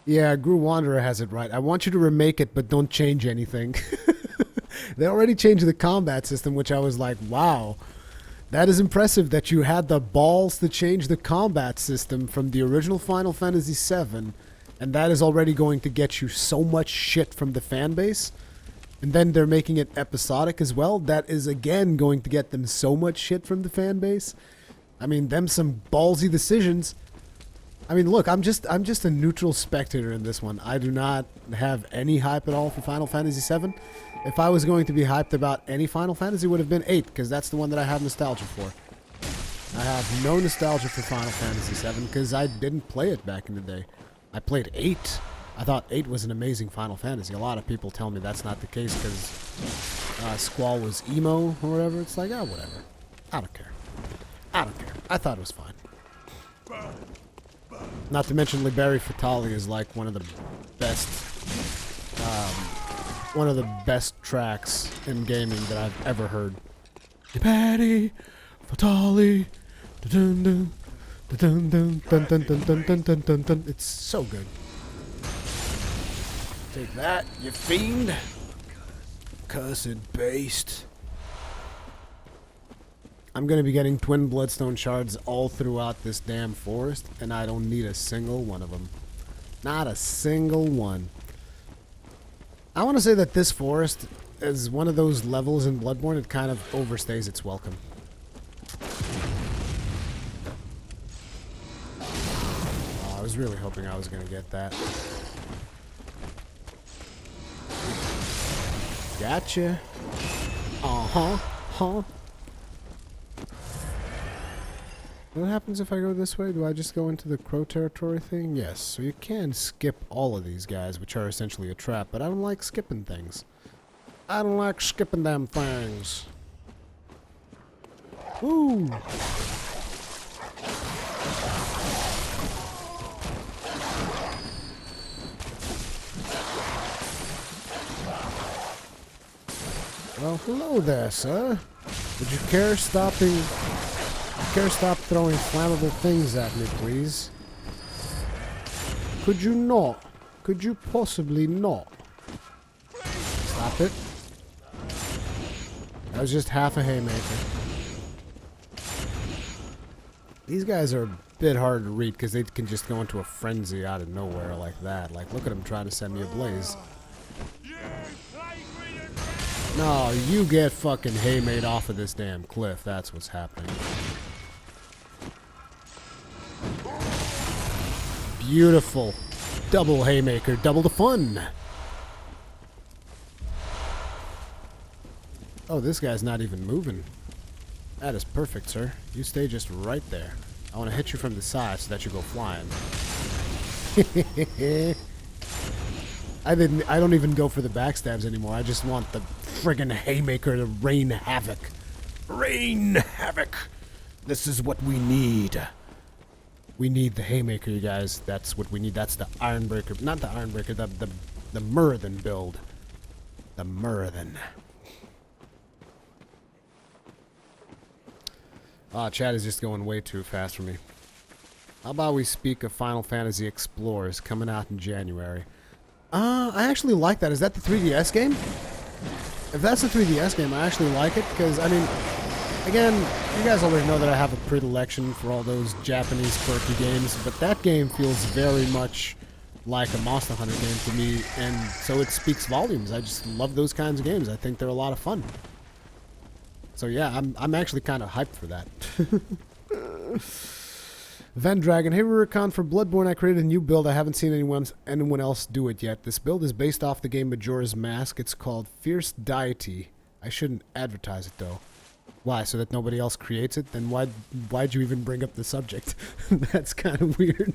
Yeah, Gru Wanderer has it right. I want you to remake it, but don't change anything. They already changed the combat system, which I was like, wow. That is impressive that you had the balls to change the combat system from the original Final Fantasy VII, and that is already going to get you so much shit from the fan base. And then they're making it episodic as well. That is again going to get them so much shit from the fan base. I mean, them some ballsy decisions. I mean, look, I'm just a neutral spectator in this one. I do not have any hype at all for Final Fantasy VII. If I was going to be hyped about any Final Fantasy, it would have been 8, because that's the one that I have nostalgia for. I have no nostalgia for Final Fantasy VII, because I didn't play it back in the day. I played 8. I thought 8 was an amazing Final Fantasy. A lot of people tell me that's not the case, because Squall was emo or whatever. It's like, oh, whatever. I don't care. I don't care. I thought it was fine. Not to mention Liberi Fatali is like one of the best tracks in gaming that I've ever heard. Liberi Fatali, dun dun dun dun dun dun dun dun dun dun dun dun. It's so good. Take that, you fiend! Cursed beast. I'm going to be getting twin bloodstone shards all throughout this damn forest, and I don't need a single one of them. Not a single one. I want to say that this forest is one of those levels in Bloodborne, it kind of overstays its welcome. Oh, I was really hoping I was going to get that. Gotcha. Uh-huh. Huh. What happens if I go this way? Do I just go into the Crow territory thing? Yes, so you can skip all of these guys, which are essentially a trap, but I don't like skipping things. I don't like skipping them things. Woo! Well, hello there, sir. Would you care stop throwing flammable things at me, please? Could you not? Could you possibly not? Stop it. That was just half a haymaker. These guys are a bit hard to read because they can just go into a frenzy out of nowhere like that. Like, look at them trying to send me a blaze. No, you get fucking haymade off of this damn cliff. That's what's happening. Beautiful. Double haymaker. Double the fun. Oh, this guy's not even moving. That is perfect, sir. You stay just right there. I want to hit you from the side so that you go flying. I don't even go for the backstabs anymore. I just want the friggin' haymaker to rain havoc. Rain havoc. This is what we need. We need the haymaker, you guys. That's what we need. That's the Ironbreaker. Not the Ironbreaker, the Muradin build. The Muradin. Chat is just going way too fast for me. How about we speak of Final Fantasy Explorers coming out in January? I actually like that. Is that the 3DS game? If that's the 3DS game, I actually like it because, I mean, again, you guys already know that I have a predilection for all those Japanese quirky games, but that game feels very much like a Monster Hunter game to me, and so it speaks volumes. I just love those kinds of games. I think they're a lot of fun. So yeah, I'm actually kind of hyped for that. Van Dragon, hey Rurikhan, for Bloodborne I created a new build. I haven't seen anyone else do it yet. This build is based off the game Majora's Mask. It's called Fierce Deity. I shouldn't advertise it though. Why? So that nobody else creates it? Then why'd you even bring up the subject? That's kind of weird.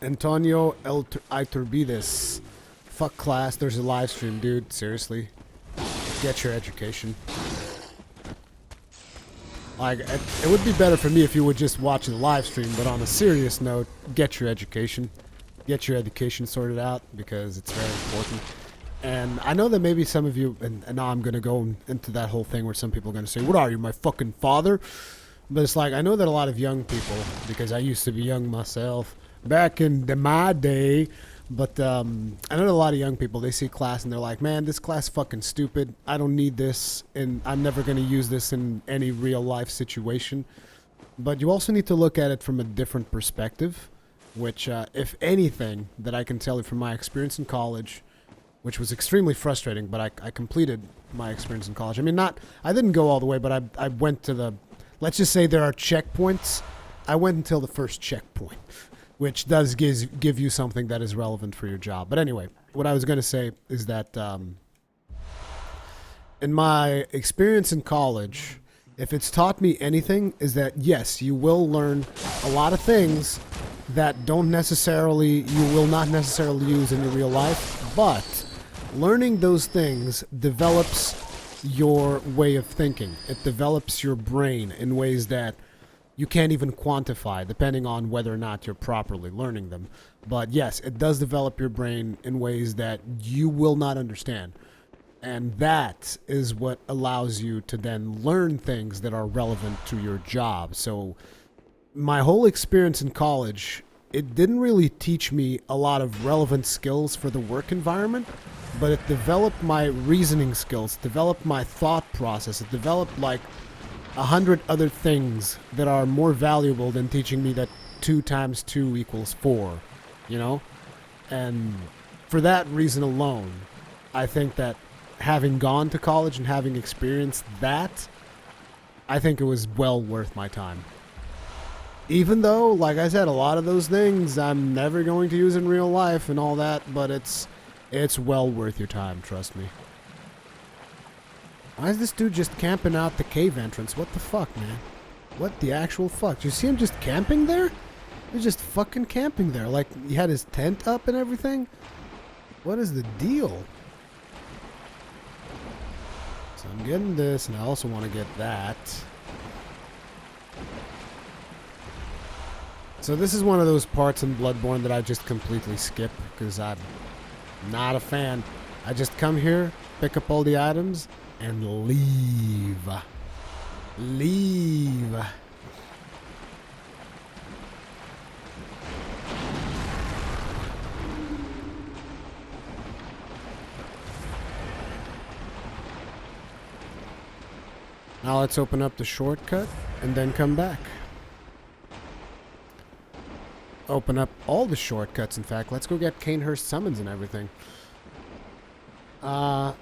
Antonio Iturbides. Fuck class, there's a live stream, dude. Seriously. Get your education. Like, it would be better for me if you would just watch the live stream, but on a serious note, get your education. Get your education sorted out, because it's very important. And I know that maybe some of you, and now I'm going to go into that whole thing where some people are going to say, what are you, my fucking father? But it's like, I know that a lot of young people, because I used to be young myself, back in my day, but I know that a lot of young people, they see class and they're like, man, this class is fucking stupid. I don't need this, and I'm never going to use this in any real life situation. But you also need to look at it from a different perspective, which, if anything, that I can tell you from my experience in college, which was extremely frustrating, but I completed my experience in college. I mean, I didn't go all the way, but I went to the, let's just say there are checkpoints. I went until the first checkpoint, which does give you something that is relevant for your job. But anyway, what I was going to say is that in my experience in college, if it's taught me anything, is that yes, you will learn a lot of things that you will not necessarily use in your real life, but learning those things develops your way of thinking. It develops your brain in ways that you can't even quantify, depending on whether or not you're properly learning them. But yes, it does develop your brain in ways that you will not understand. And that is what allows you to then learn things that are relevant to your job. So my whole experience in college, it didn't really teach me a lot of relevant skills for the work environment, but it developed my reasoning skills, developed my thought process, it developed like 100 other things that are more valuable than teaching me that 2 times 2 equals 4, you know? And for that reason alone, I think that having gone to college and having experienced that, I think it was well worth my time. Even though, like I said, a lot of those things I'm never going to use in real life and all that, but it's well worth your time, trust me. Why is this dude just camping out the cave entrance? What the fuck, man? What the actual fuck? Do you see him just camping there? He's just fucking camping there. Like, he had his tent up and everything? What is the deal? I'm getting this, and I also want to get that. So this is one of those parts in Bloodborne that I just completely skip because I'm not a fan. I just come here, pick up all the items, and leave. Leave. Now let's open up the shortcut and then come back. Open up all the shortcuts, in fact. Let's go get Canehurst summons and everything. The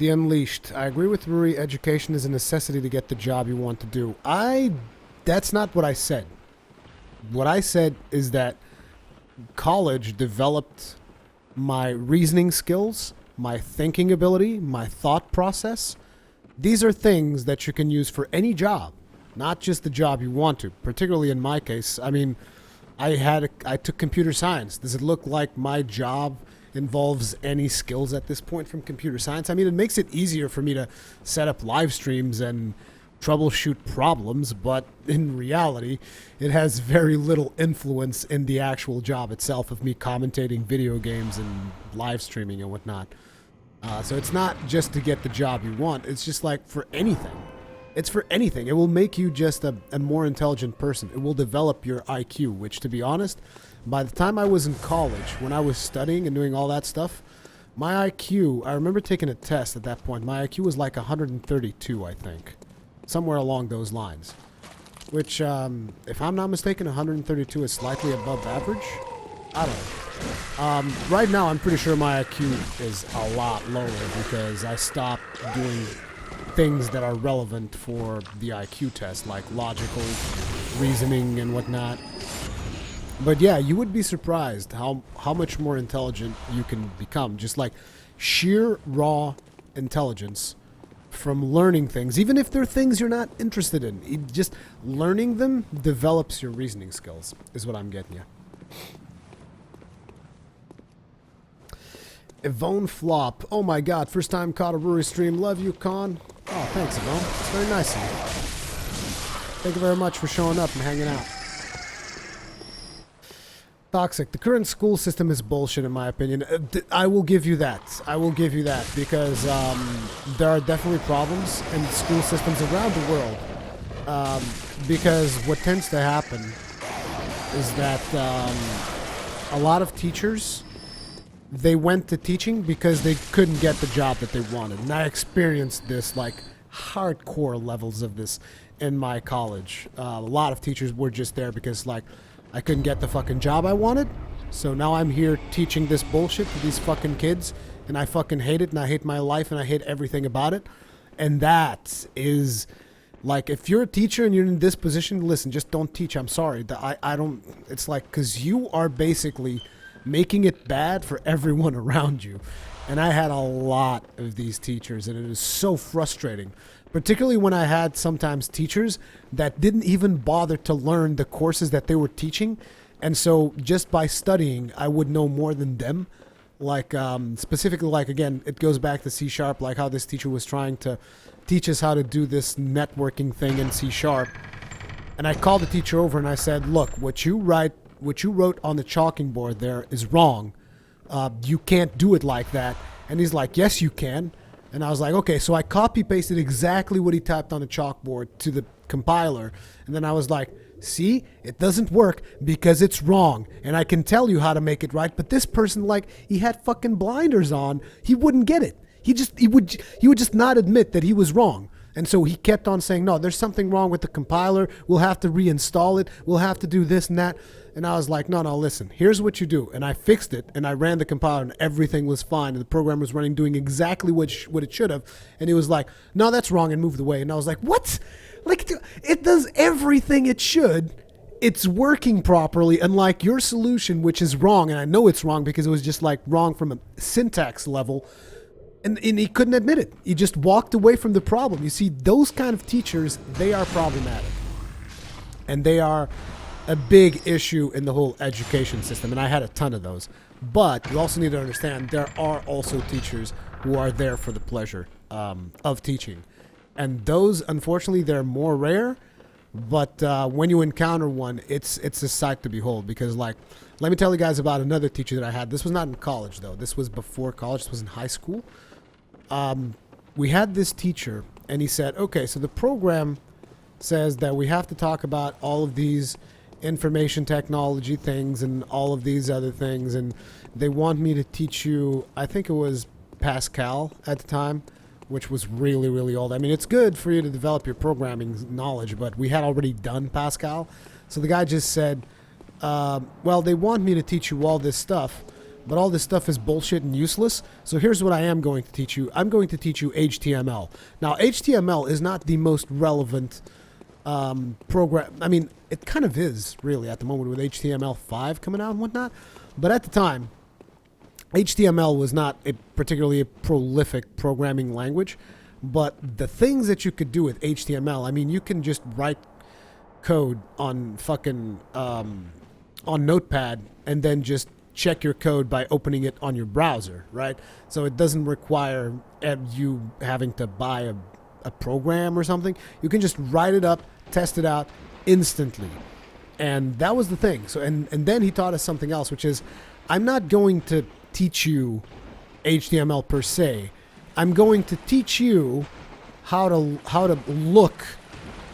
Unleashed. I agree with Ruri. Education is a necessity to get the job you want to do. That's not what I said. What I said is that college developed my reasoning skills, my thinking ability, my thought process. These are things that you can use for any job, not just the job you want to. Particularly in my case, I mean, I took computer science. Does it look like my job involves any skills at this point from computer science? I mean, it makes it easier for me to set up live streams and troubleshoot problems, but in reality, it has very little influence in the actual job itself of me commentating video games and live streaming and whatnot. So it's not just to get the job you want. It's just like for anything. It's for anything. It will make you just a more intelligent person. It will develop your IQ, which, to be honest, by the time I was in college, when I was studying and doing all that stuff, my IQ, I remember taking a test at that point. My IQ was like 132, I think. Somewhere along those lines. Which, if I'm not mistaken, 132 is slightly above average. I don't know. Right now, I'm pretty sure my IQ is a lot lower because I stopped doing things that are relevant for the IQ test, like logical reasoning and whatnot. But yeah, you would be surprised how much more intelligent you can become. Just like sheer raw intelligence from learning things, even if they're things you're not interested in. Just learning them develops your reasoning skills, is what I'm getting you. Yvonne Flop. Oh my god, first time caught a Ruri stream. Love you, Con. Oh, thanks, Yvonne. It's very nice of you. Thank you very much for showing up and hanging out. Toxic. The current school system is bullshit, in my opinion. I will give you that. I will give you that because there are definitely problems in school systems around the world. Because what tends to happen is that a lot of teachers, they went to teaching because they couldn't get the job that they wanted. And I experienced this, like, hardcore levels of this in my college. A lot of teachers were just there because, like, I couldn't get the fucking job I wanted. So now I'm here teaching this bullshit to these fucking kids. And I fucking hate it, and I hate my life, and I hate everything about it. And that is... Like, if you're a teacher and you're in this position, listen, just don't teach. I'm sorry. I don't... It's like, because you are basically making it bad for everyone around you. And I had a lot of these teachers, and it is so frustrating. Particularly when I had sometimes teachers that didn't even bother to learn the courses that they were teaching. And so just by studying, I would know more than them. Like, specifically, like, again, it goes back to C#, like how this teacher was trying to teach us how to do this networking thing in C#. And I called the teacher over and I said, look, what you wrote on the chalking board there is wrong. You can't do it like that. And he's like, yes, you can. And I was like, okay, so I copy-pasted exactly what he typed on the chalkboard to the compiler. And then I was like, see, it doesn't work because it's wrong. And I can tell you how to make it right. But this person, like, he had fucking blinders on. He wouldn't get it. He would just not admit that he was wrong. And so he kept on saying, no, there's something wrong with the compiler. We'll have to reinstall it. We'll have to do this and that. And I was like, no, listen, here's what you do. And I fixed it, and I ran the compiler, and everything was fine. And the program was running, doing exactly what it should have. And he was like, no, that's wrong, and moved away. And I was like, what? Like, it does everything it should. It's working properly, unlike your solution, which is wrong. And I know it's wrong because it was just, like, wrong from a syntax level. And he couldn't admit it. He just walked away from the problem. You see, those kind of teachers, they are problematic. And they are a big issue in the whole education system. And I had a ton of those. But you also need to understand there are also teachers who are there for the pleasure of teaching. And those, unfortunately, they're more rare. But when you encounter one, it's a sight to behold. Because, like, let me tell you guys about another teacher that I had. This was not in college, though. This was before college. This was in high school. We had this teacher, and he said, okay, so the program says that we have to talk about all of these information technology things and all of these other things, and they want me to teach you, I think it was Pascal at the time, which was really, really old. I mean, it's good for you to develop your programming knowledge, but we had already done Pascal. So the guy just said, well, they want me to teach you all this stuff, but all this stuff is bullshit and useless. So here's what I am going to teach you. I'm going to teach you HTML. Now, HTML is not the most relevant program. I mean, it kind of is, really, at the moment with HTML5 coming out and whatnot. But at the time, HTML was not a particularly prolific programming language. But the things that you could do with HTML, I mean, you can just write code on fucking on Notepad and then just check your code by opening it on your browser, right? So it doesn't require you having to buy a program or something. You can just write it up, test it out instantly. And that was the thing. So and then he taught us something else, which is, I'm not going to teach you HTML per se. I'm going to teach you how to look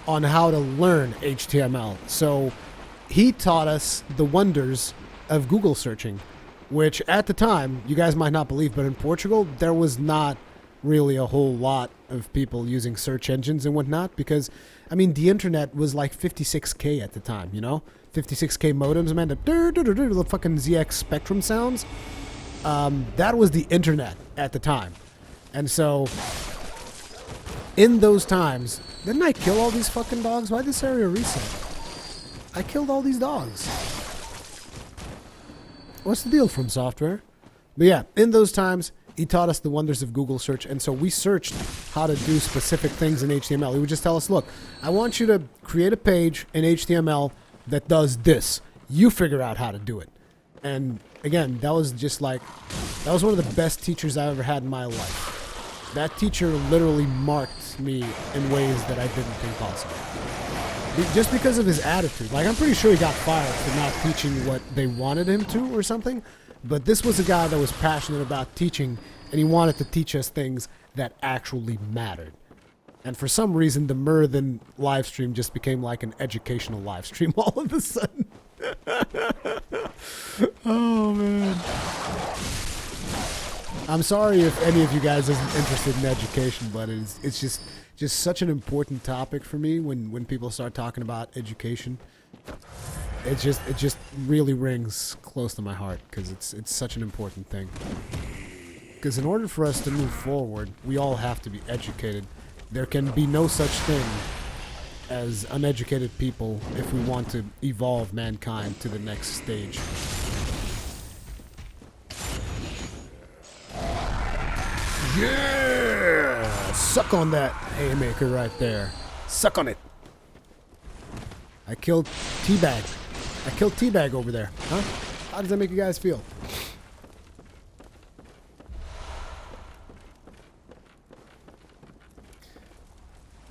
on how to learn HTML. So he taught us the wonders of Google searching, which at the time, you guys might not believe, but in Portugal, there was not really a whole lot of people using search engines and whatnot, because, I mean, the internet was like 56K at the time, you know? 56K modems, man, the fucking ZX Spectrum sounds. That was the internet at the time. And so, in those times, didn't I kill all these fucking dogs? Why this area reset? I killed all these dogs. What's the deal, From Software? But yeah, in those times, he taught us the wonders of Google search, and so we searched how to do specific things in HTML. He would just tell us, look, I want you to create a page in HTML that does this. You figure out how to do it. And again, that was just like, that was one of the best teachers I ever had in my life. That teacher literally marked me in ways that I didn't think possible. Just because of his attitude. Like, I'm pretty sure he got fired for not teaching what they wanted him to or something. But this was a guy that was passionate about teaching, and he wanted to teach us things that actually mattered. And for some reason, the Muradin live stream just became like an educational live stream all of a sudden. Oh, man. I'm sorry if any of you guys isn't interested in education, but it's just such an important topic for me when people start talking about education. It just really rings close to my heart, because it's such an important thing. Because in order for us to move forward, we all have to be educated. There can be no such thing as uneducated people if we want to evolve mankind to the next stage. Yeah! Suck on that haymaker right there. Suck on it. I killed Teabag. I killed Teabag over there. Huh? How does that make you guys feel?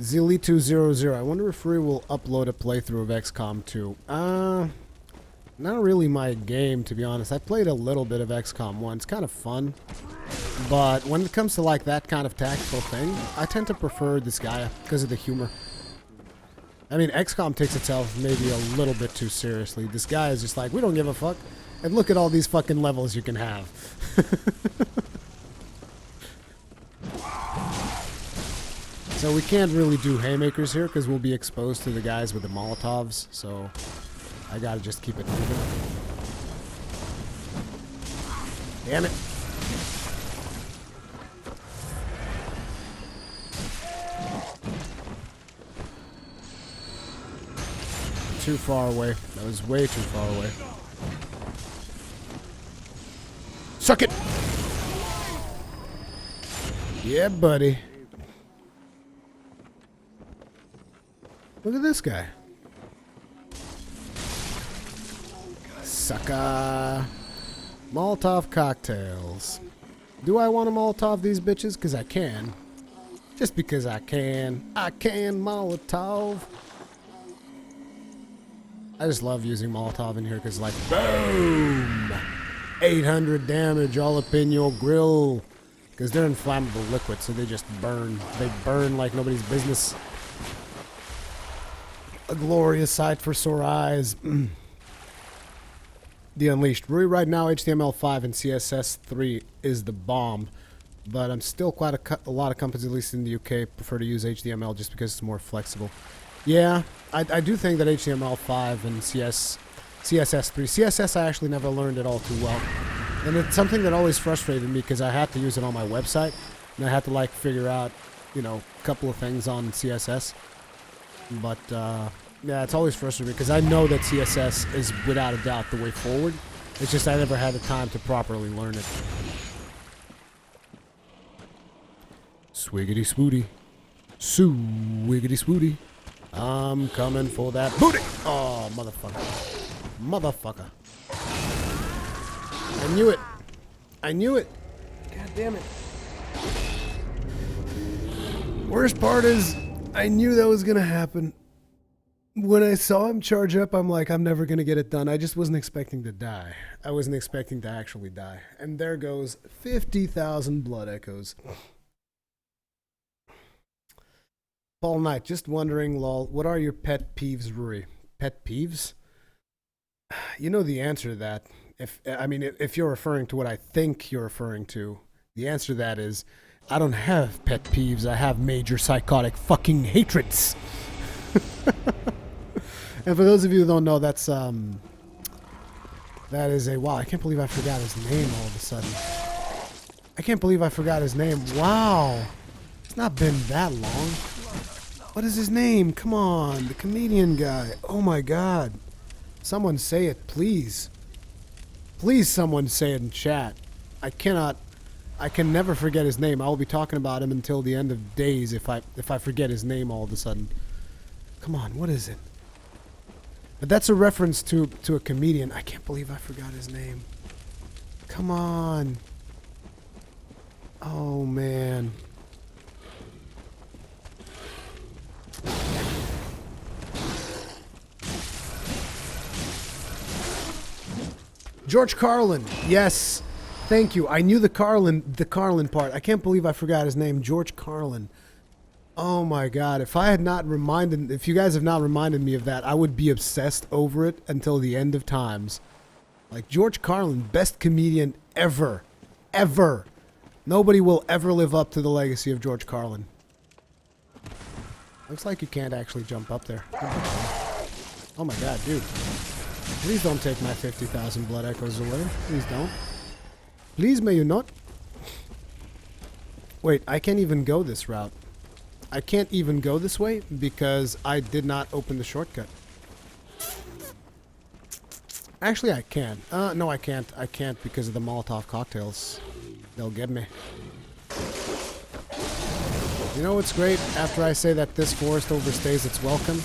Zilly200. I wonder if Rui will upload a playthrough of XCOM 2. Not really my game, to be honest. I played a little bit of XCOM 1. It's kind of fun. But when it comes to like that kind of tactical thing, I tend to prefer this guy because of the humor. I mean, XCOM takes itself maybe a little bit too seriously. This guy is just like, we don't give a fuck. And look at all these fucking levels you can have. So we can't really do haymakers here because we'll be exposed to the guys with the Molotovs. So I gotta just keep it moving. Damn it. Too far away. That was way too far away. Suck it! Yeah, buddy. Look at this guy. Sucker. Molotov cocktails. Do I want to Molotov these bitches? Because I can. Just because I can. I can Molotov. I just love using Molotov in here because, like, boom! 800 damage all up in your grill. Because they're inflammable liquid, so they just burn. They burn like nobody's business. A glorious sight for sore eyes. The Unleashed. Right now, HTML5 and CSS3 is the bomb. But I'm still quite a lot of companies, at least in the UK, prefer to use HTML just because it's more flexible. Yeah, I do think that HTML5 and CSS3. CSS I actually never learned it all too well. And it's something that always frustrated me because I had to use it on my website. And I had to, like, figure out, you know, a couple of things on CSS. But, yeah, it's always frustrating because I know that CSS is without a doubt the way forward. It's just I never had the time to properly learn it. Swiggity swooty. Swiggity swooty. I'm coming for that booty. Oh, motherfucker. Motherfucker. I knew it. I knew it. God damn it. Worst part is, I knew that was going to happen. When I saw him charge up, I'm like, I'm never going to get it done. I just wasn't expecting to die. I wasn't expecting to actually die. And there goes 50,000 blood echoes. Paul Knight, just wondering, lol, what are your pet peeves, Ruri? Pet peeves? You know the answer to that. If you're referring to what I think you're referring to, the answer to that is, I don't have pet peeves. I have major psychotic fucking hatreds. And for those of you who don't know, that is a, wow, I can't believe I forgot his name all of a sudden. I can't believe I forgot his name. Wow. It's not been that long. What is his name? Come on, the comedian guy. Oh my god. Someone say it, please. Please someone say it in chat. I can never forget his name. I will be talking about him until the end of days if I forget his name all of a sudden. Come on, what is it? But that's a reference to a comedian. I can't believe I forgot his name. Come on. Oh man. George Carlin. Yes. Thank you. I knew the Carlin part. I can't believe I forgot his name. George Carlin. Oh my god. If you guys have not reminded me of that, I would be obsessed over it until the end of times. Like, George Carlin, best comedian ever. Ever. Nobody will ever live up to the legacy of George Carlin. Looks like you can't actually jump up there. Oh my god, dude. Please don't take my 50,000 blood echoes away. Please don't. Please, may you not? Wait, I can't even go this route. I can't even go this way because I did not open the shortcut. Actually, I can. No, I can't. I can't because of the Molotov cocktails. They'll get me. You know what's great? After I say that this forest overstays its welcome,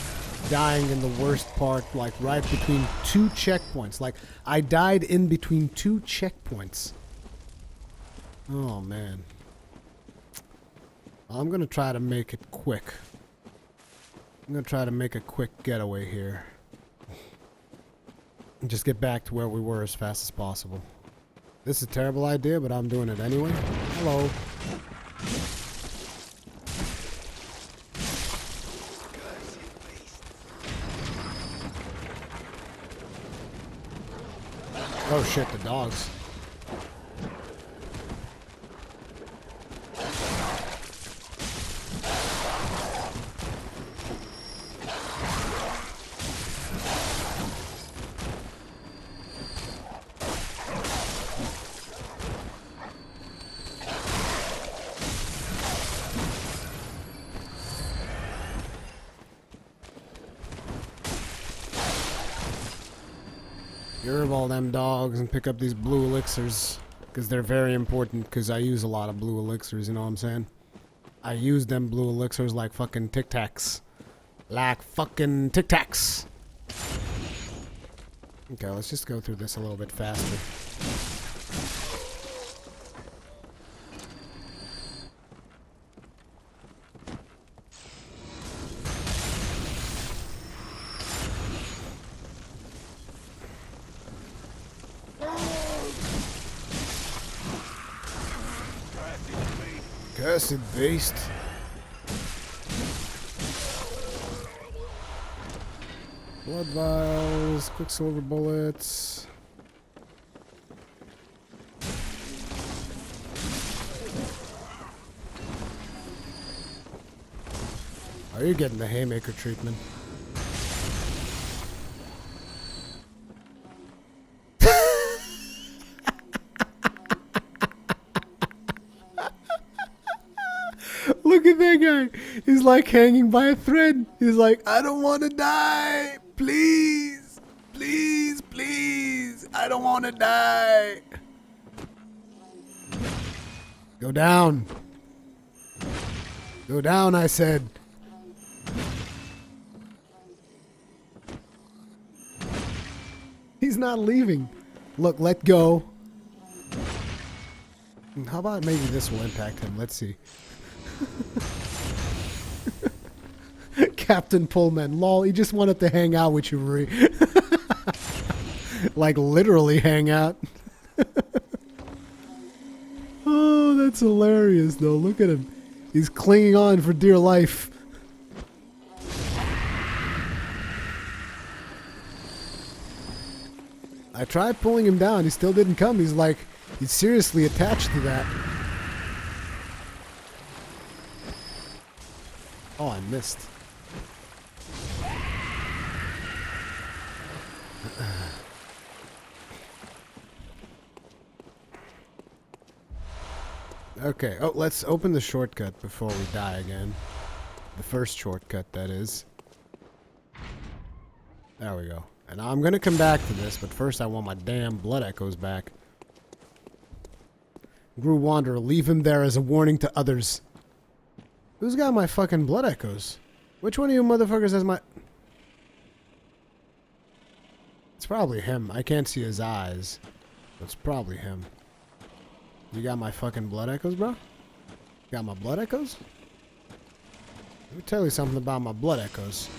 dying in the worst part, like right between two checkpoints. Like, I died in between two checkpoints. Oh, man. I'm going to try to make it quick. I'm going to try to make a quick getaway here. And just get back to where we were as fast as possible. This is a terrible idea, but I'm doing it anyway. Hello. Oh shit, the dogs. Get rid of all them dogs and pick up these blue elixirs. Because they're very important, because I use a lot of blue elixirs, you know what I'm saying? I use them blue elixirs like fucking Tic Tacs. Like fucking Tic Tacs. Okay, let's just go through this a little bit faster. acid based. Blood vials, quicksilver bullets. Are you getting the Haymaker treatment? Look at that guy. He's like hanging by a thread. He's like, I don't want to die. Please. Please, please. I don't want to die. Go down. Go down, I said. He's not leaving. Look, let go. How about maybe this will impact him? Let's see. Captain Pullman. Lol, he just wanted to hang out with you, Ruri. Like literally hang out. Oh, that's hilarious though. Look at him. He's clinging on for dear life. I tried pulling him down. He still didn't come. He's like, he's seriously attached to that. Oh, I missed. Okay. Oh, let's open the shortcut before we die again. The first shortcut, that is. There we go. And I'm gonna come back to this, but first I want my damn blood echoes back. Gru Wanderer, leave him there as a warning to others. Who's got my fucking blood echoes? Which one of you motherfuckers has my... It's probably him. I can't see his eyes. It's probably him. You got my fucking blood echoes, bro? Got my blood echoes? Let me tell you something about my blood echoes.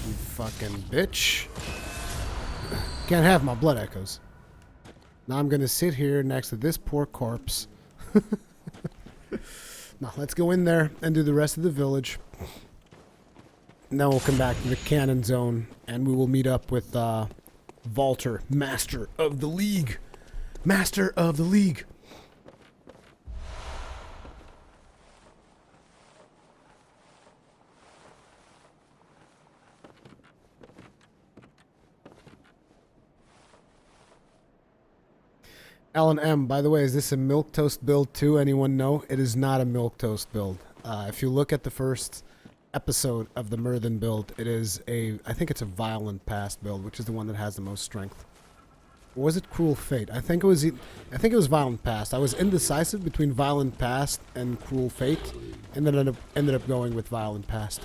You fucking bitch. Can't have my blood echoes. Now I'm gonna sit here next to this poor corpse. Now let's go in there and do the rest of the village. And then we'll come back to the cannon zone and we will meet up with Valter, Master of the League. Master of the League. Alan M, by the way, is this a milquetoast build too? Anyone know? It is not a milquetoast build. If you look at the first episode of the Muradin build, it is a, I think it's a violent past build, which is the one that has the most strength. Or was it Cruel Fate? I think it was Violent Past. I was indecisive between Violent Past and Cruel Fate, and then ended up going with Violent Past.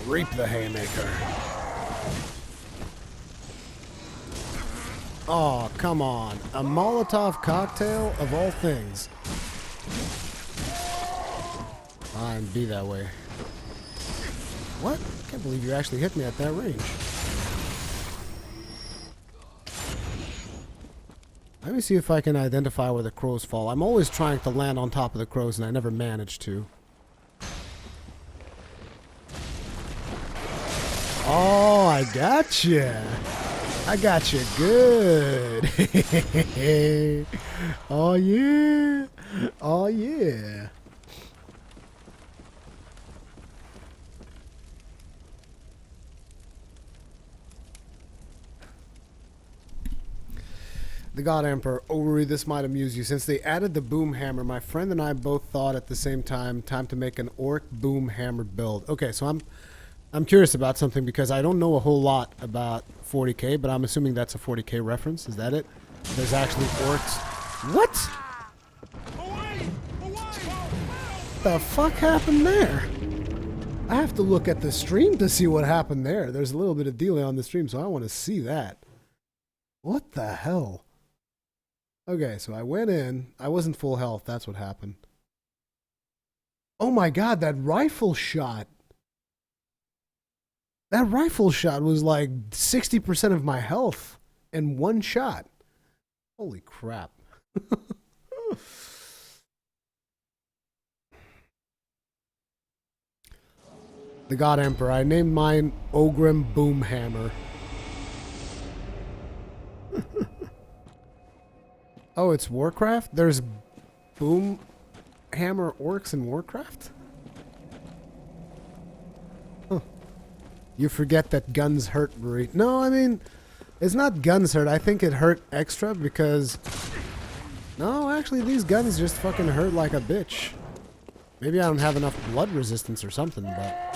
Reap the Haymaker. Oh, come on. A Molotov cocktail of all things. Fine, be that way. What? I can't believe you actually hit me at that range. Let me see if I can identify where the crows fall. I'm always trying to land on top of the crows and I never manage to. Oh, I gotcha. I gotcha good. Oh, yeah. Oh, yeah. The God Emperor, Ori, this might amuse you. Since they added the boom hammer, my friend and I both thought at the same time to make an orc boom hammer build. Okay, so I'm curious about something because I don't know a whole lot about 40k, but I'm assuming that's a 40k reference. Is that it? There's actually orcs. What? The fuck happened there? I have to look at the stream to see what happened there. There's a little bit of delay on the stream, so I want to see that. What the hell? Okay, so I went in. I wasn't full health. That's what happened. Oh my god, that rifle shot. That rifle shot was like 60% of my health in one shot. Holy crap. The God Emperor. I named mine Ogrim Boomhammer. Oh, it's Warcraft? There's Boomhammer orcs in Warcraft? Huh. You forget that guns hurt, Marie. No, I mean, it's not guns hurt. I think it hurt extra because... No, actually, these guns just fucking hurt like a bitch. Maybe I don't have enough blood resistance or something, but...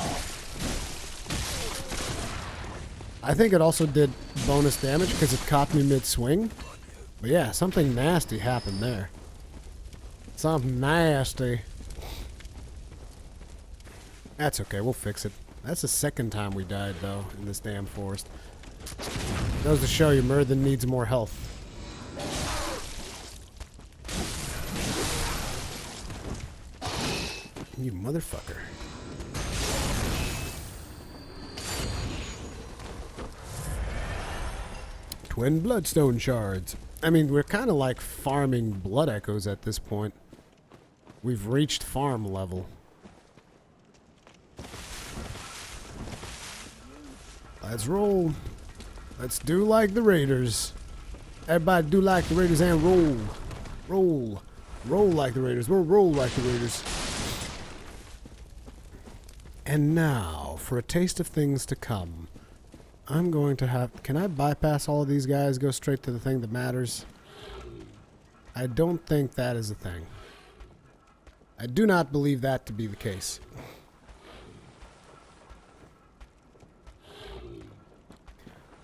I think it also did bonus damage because it caught me mid-swing. But yeah, something nasty happened there. Something nasty. That's okay, we'll fix it. That's the second time we died, though, in this damn forest. Goes to show you, Muradin needs more health. You motherfucker. Twin bloodstone shards. I mean, we're kind of like farming blood echoes at this point. We've reached farm level. Let's roll. Let's do like the Raiders. Everybody do like the Raiders and roll. Roll. Roll like the Raiders. We'll roll like the Raiders. And now, for a taste of things to come. I'm going to have... Can I bypass all of these guys? Go straight to the thing that matters? I don't think that is a thing. I do not believe that to be the case.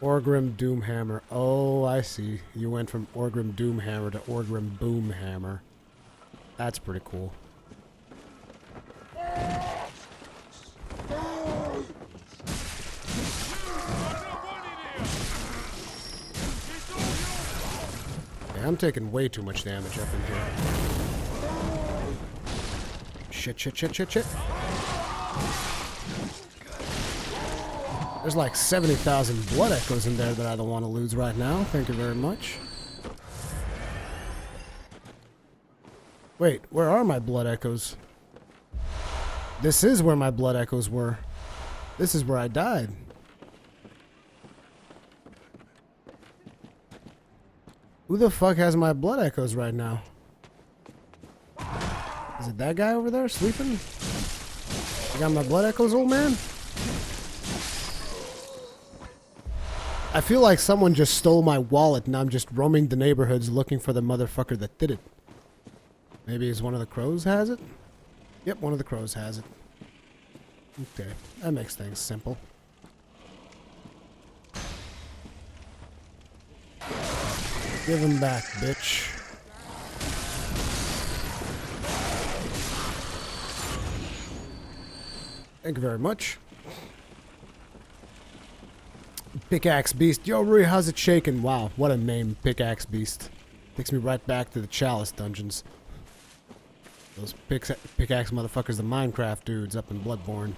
Orgrim Doomhammer. Oh, I see. You went from Orgrim Doomhammer to Orgrim Boomhammer. That's pretty cool. Yeah, I'm taking way too much damage up in here. Shit, shit, shit, shit, shit. There's like 70,000 blood echoes in there that I don't want to lose right now. Thank you very much. Wait, where are my blood echoes? This is where my blood echoes were. This is where I died. Who the fuck has my blood echoes right now? Is it that guy over there sleeping? You got my blood echoes, old man? I feel like someone just stole my wallet and I'm just roaming the neighborhoods looking for the motherfucker that did it. Maybe it's one of the crows has it? Yep, one of the crows has it. Okay, that makes things simple. Give him back, bitch. Thank you very much. Pickaxe Beast. Yo, Rui, how's it shaking? Wow, what a name, Pickaxe Beast. Takes me right back to the Chalice dungeons. Those pickaxe motherfuckers, the Minecraft dudes up in Bloodborne.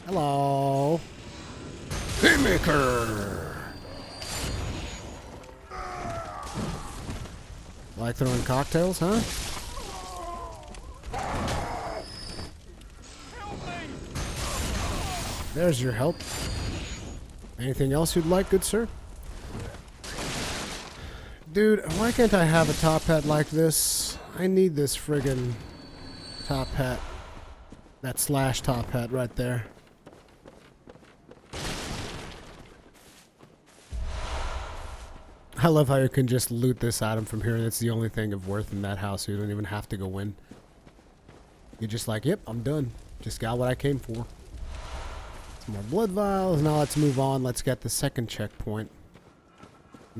Hello. Haymaker. Like throwing cocktails, huh? There's your help. Anything else you'd like, good sir? Dude, why can't I have a top hat like this? I need this friggin' top hat. That slash top hat right there. I love how you can just loot this item from here and it's the only thing of worth in that house, so you don't even have to go in. You're just like, yep, I'm done. Just got what I came for. Some more blood vials. Now let's move on. Let's get the second checkpoint.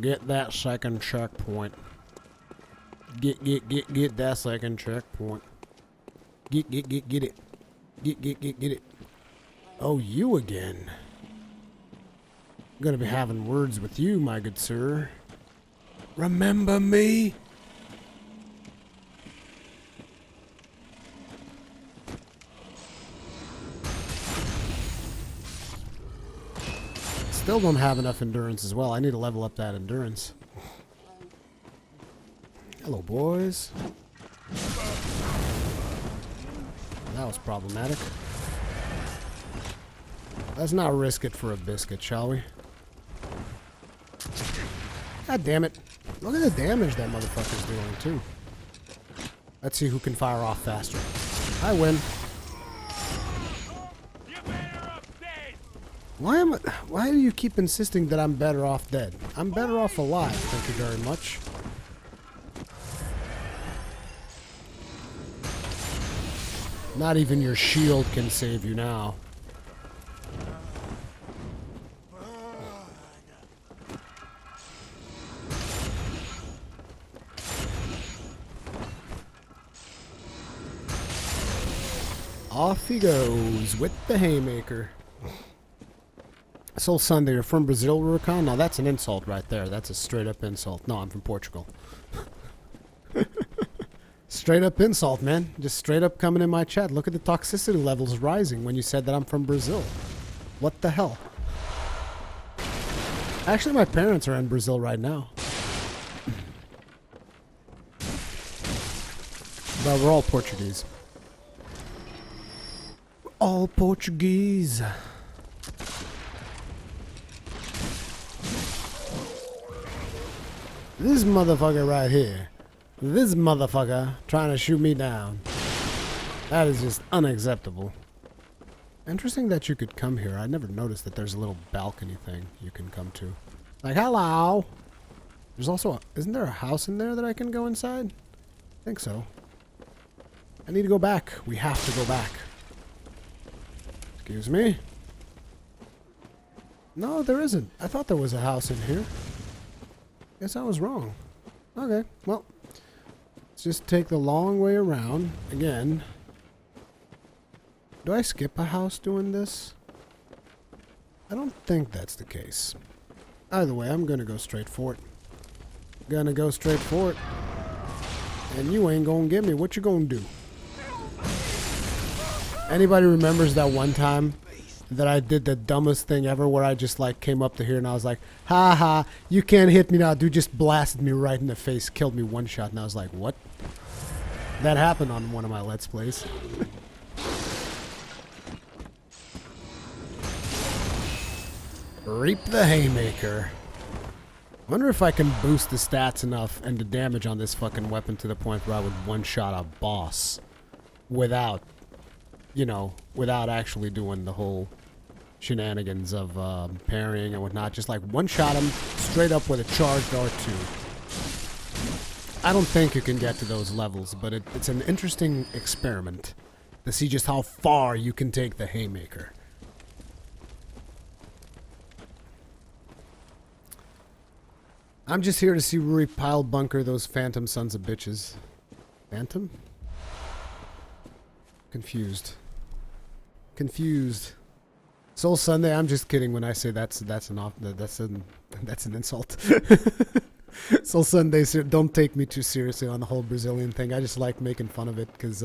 Get that second checkpoint. Get that second checkpoint. Get it. Get it. Oh, you again. I'm gonna be having words with you, my good sir. Remember me? still don't have enough endurance as well. I need to level up that endurance. Hello, boys. That was problematic. Let's not risk it for a biscuit, shall we? God damn it. Look at the damage that motherfucker's doing, too. Let's see who can fire off faster. I win. Why do you keep insisting that I'm better off dead? I'm better off alive, thank you very much. Not even your shield can save you now. Off he goes with the Haymaker. Soul Sunday, you're from Brazil, Rurikhan? No, that's an insult right there. That's a straight up insult. No, I'm from Portugal. Straight up insult, man. Just straight up coming in my chat. Look at the toxicity levels rising when you said that I'm from Brazil. What the hell? Actually, my parents are in Brazil right now. But we're all Portuguese. All Portuguese. This motherfucker right here. This motherfucker trying to shoot me down. That is just unacceptable. Interesting that you could come here. I never noticed that there's a little balcony thing you can come to. Like, hello! There's also a... Isn't there a house in there that I can go inside? I think so. I need to go back. We have to go back. Excuse me? No, there isn't. I thought there was a house in here. Guess I was wrong. Okay, well. Let's just take the long way around. Again. Do I skip a house doing this? I don't think that's the case. Either way, I'm gonna go straight for it. Gonna go straight for it. And you ain't gonna get me. What you gonna do? Anybody remembers that one time that I did the dumbest thing ever where I just like came up to here and I was like, ha ha, you can't hit me now. Dude just blasted me right in the face, killed me one shot, and I was like, what? That happened on one of my Let's Plays. Reap the Haymaker. Wonder if I can boost the stats enough and the damage on this fucking weapon to the point where I would one-shot a boss without, you know, without actually doing the whole shenanigans of parrying and whatnot. Just like one-shot him straight up with a charged R2. I don't think you can get to those levels, but it's an interesting experiment to see just how far you can take the Haymaker. I'm just here to see Ruri pile bunker those phantom sons of bitches. Phantom? Confused. Confused. Soul Sunday, I'm just kidding when I say that's an insult. Soul Sunday, don't take me too seriously on the whole Brazilian thing. I just like making fun of it because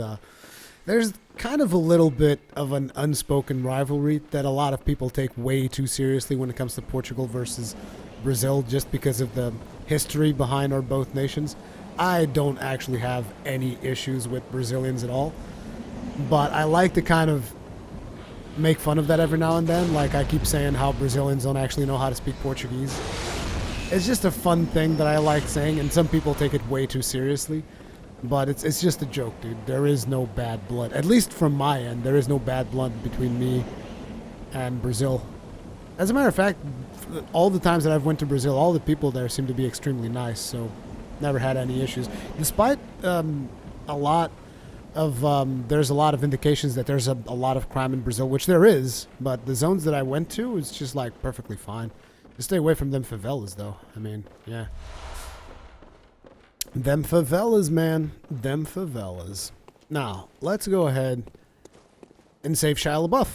there's kind of a little bit of an unspoken rivalry that a lot of people take way too seriously when it comes to Portugal versus Brazil, just because of the history behind our both nations. I don't actually have any issues with Brazilians at all, but I like to kind of make fun of that every now and then. Like I keep saying how Brazilians don't actually know how to speak Portuguese. It's just a fun thing that I like saying, and some people take it way too seriously. But it's just a joke, dude. There is no bad blood. At least from my end, there is no bad blood between me and Brazil. As a matter of fact, all the times that I've went to Brazil, all the people there seem to be extremely nice, so never had any issues. Despite a lot of, there's a lot of indications that there's a lot of crime in Brazil, which there is, but the zones that I went to is just like perfectly fine. Just stay away from them favelas, though. I mean, yeah. Them favelas, man. Them favelas. Now, let's go ahead and save Shia LaBeouf.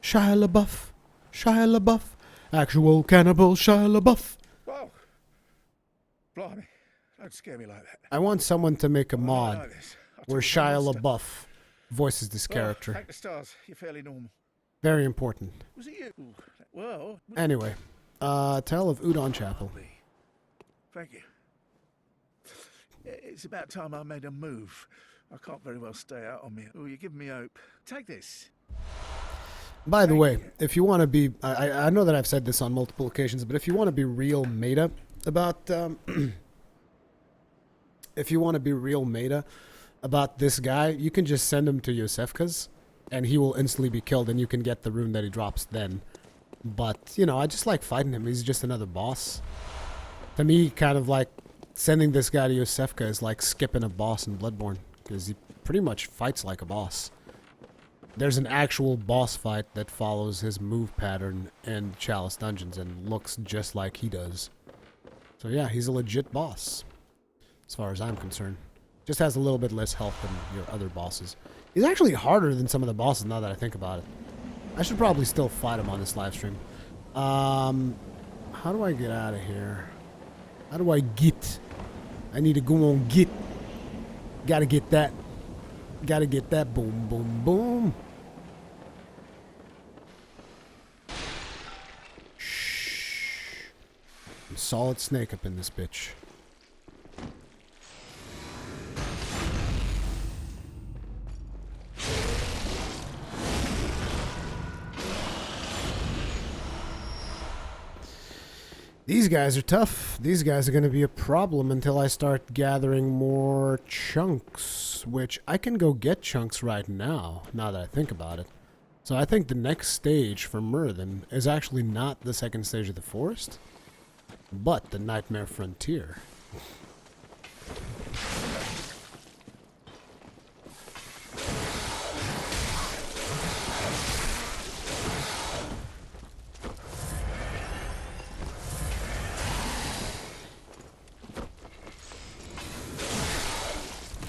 Shia LaBeouf. Shia LaBeouf. Actual cannibal Shia LaBeouf. Whoa. Blimey. Don't scare me like that. I want someone to make a mod where Shia LaBeouf voices this character. Thank the stars. You're fairly normal. Very important. Was it you? Well, Anyway, Tale of Udon Chapel. thank you. It's about time I made a move. I can't very well stay out on me. Oh, you're giving me hope. Take this. By the way, if you want to be, I know that I've said this on multiple occasions, but if you want to be real meta about, if you want to be real meta about this guy, you can just send him to Yosefka's, and he will instantly be killed, and you can get the rune that he drops then. But, you know, I just like fighting him. He's just another boss. To me, kind of like sending this guy to Yosefka is like skipping a boss in Bloodborne, because he pretty much fights like a boss. There's an actual boss fight that follows his move pattern in Chalice Dungeons and looks just like he does. So yeah, he's a legit boss, as far as I'm concerned. Just has a little bit less health than your other bosses. He's actually harder than some of the bosses now that I think about it. I should probably still fight him on this live stream. How do I get out of here? How do I get? I need to go on get. Gotta get that. Gotta get that. Boom, boom, boom. Shh. Solid snake up in this bitch. These guys are tough. These guys are going to be a problem until I start gathering more chunks, which I can go get chunks right now that I think about it. So I think the next stage for Muradin is actually not the second stage of the forest, but the Nightmare Frontier.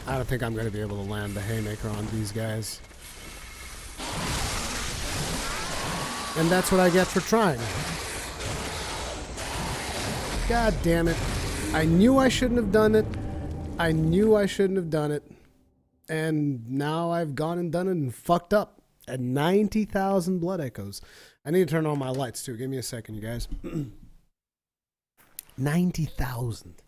I don't think I'm going to be able to land the Haymaker on these guys. And that's what I get for trying. God damn it. I knew I shouldn't have done it. I knew I shouldn't have done it. And now I've gone and done it and fucked up. At 90,000 blood echoes. I need to turn on my lights too. Give me a second, you guys. 90,000.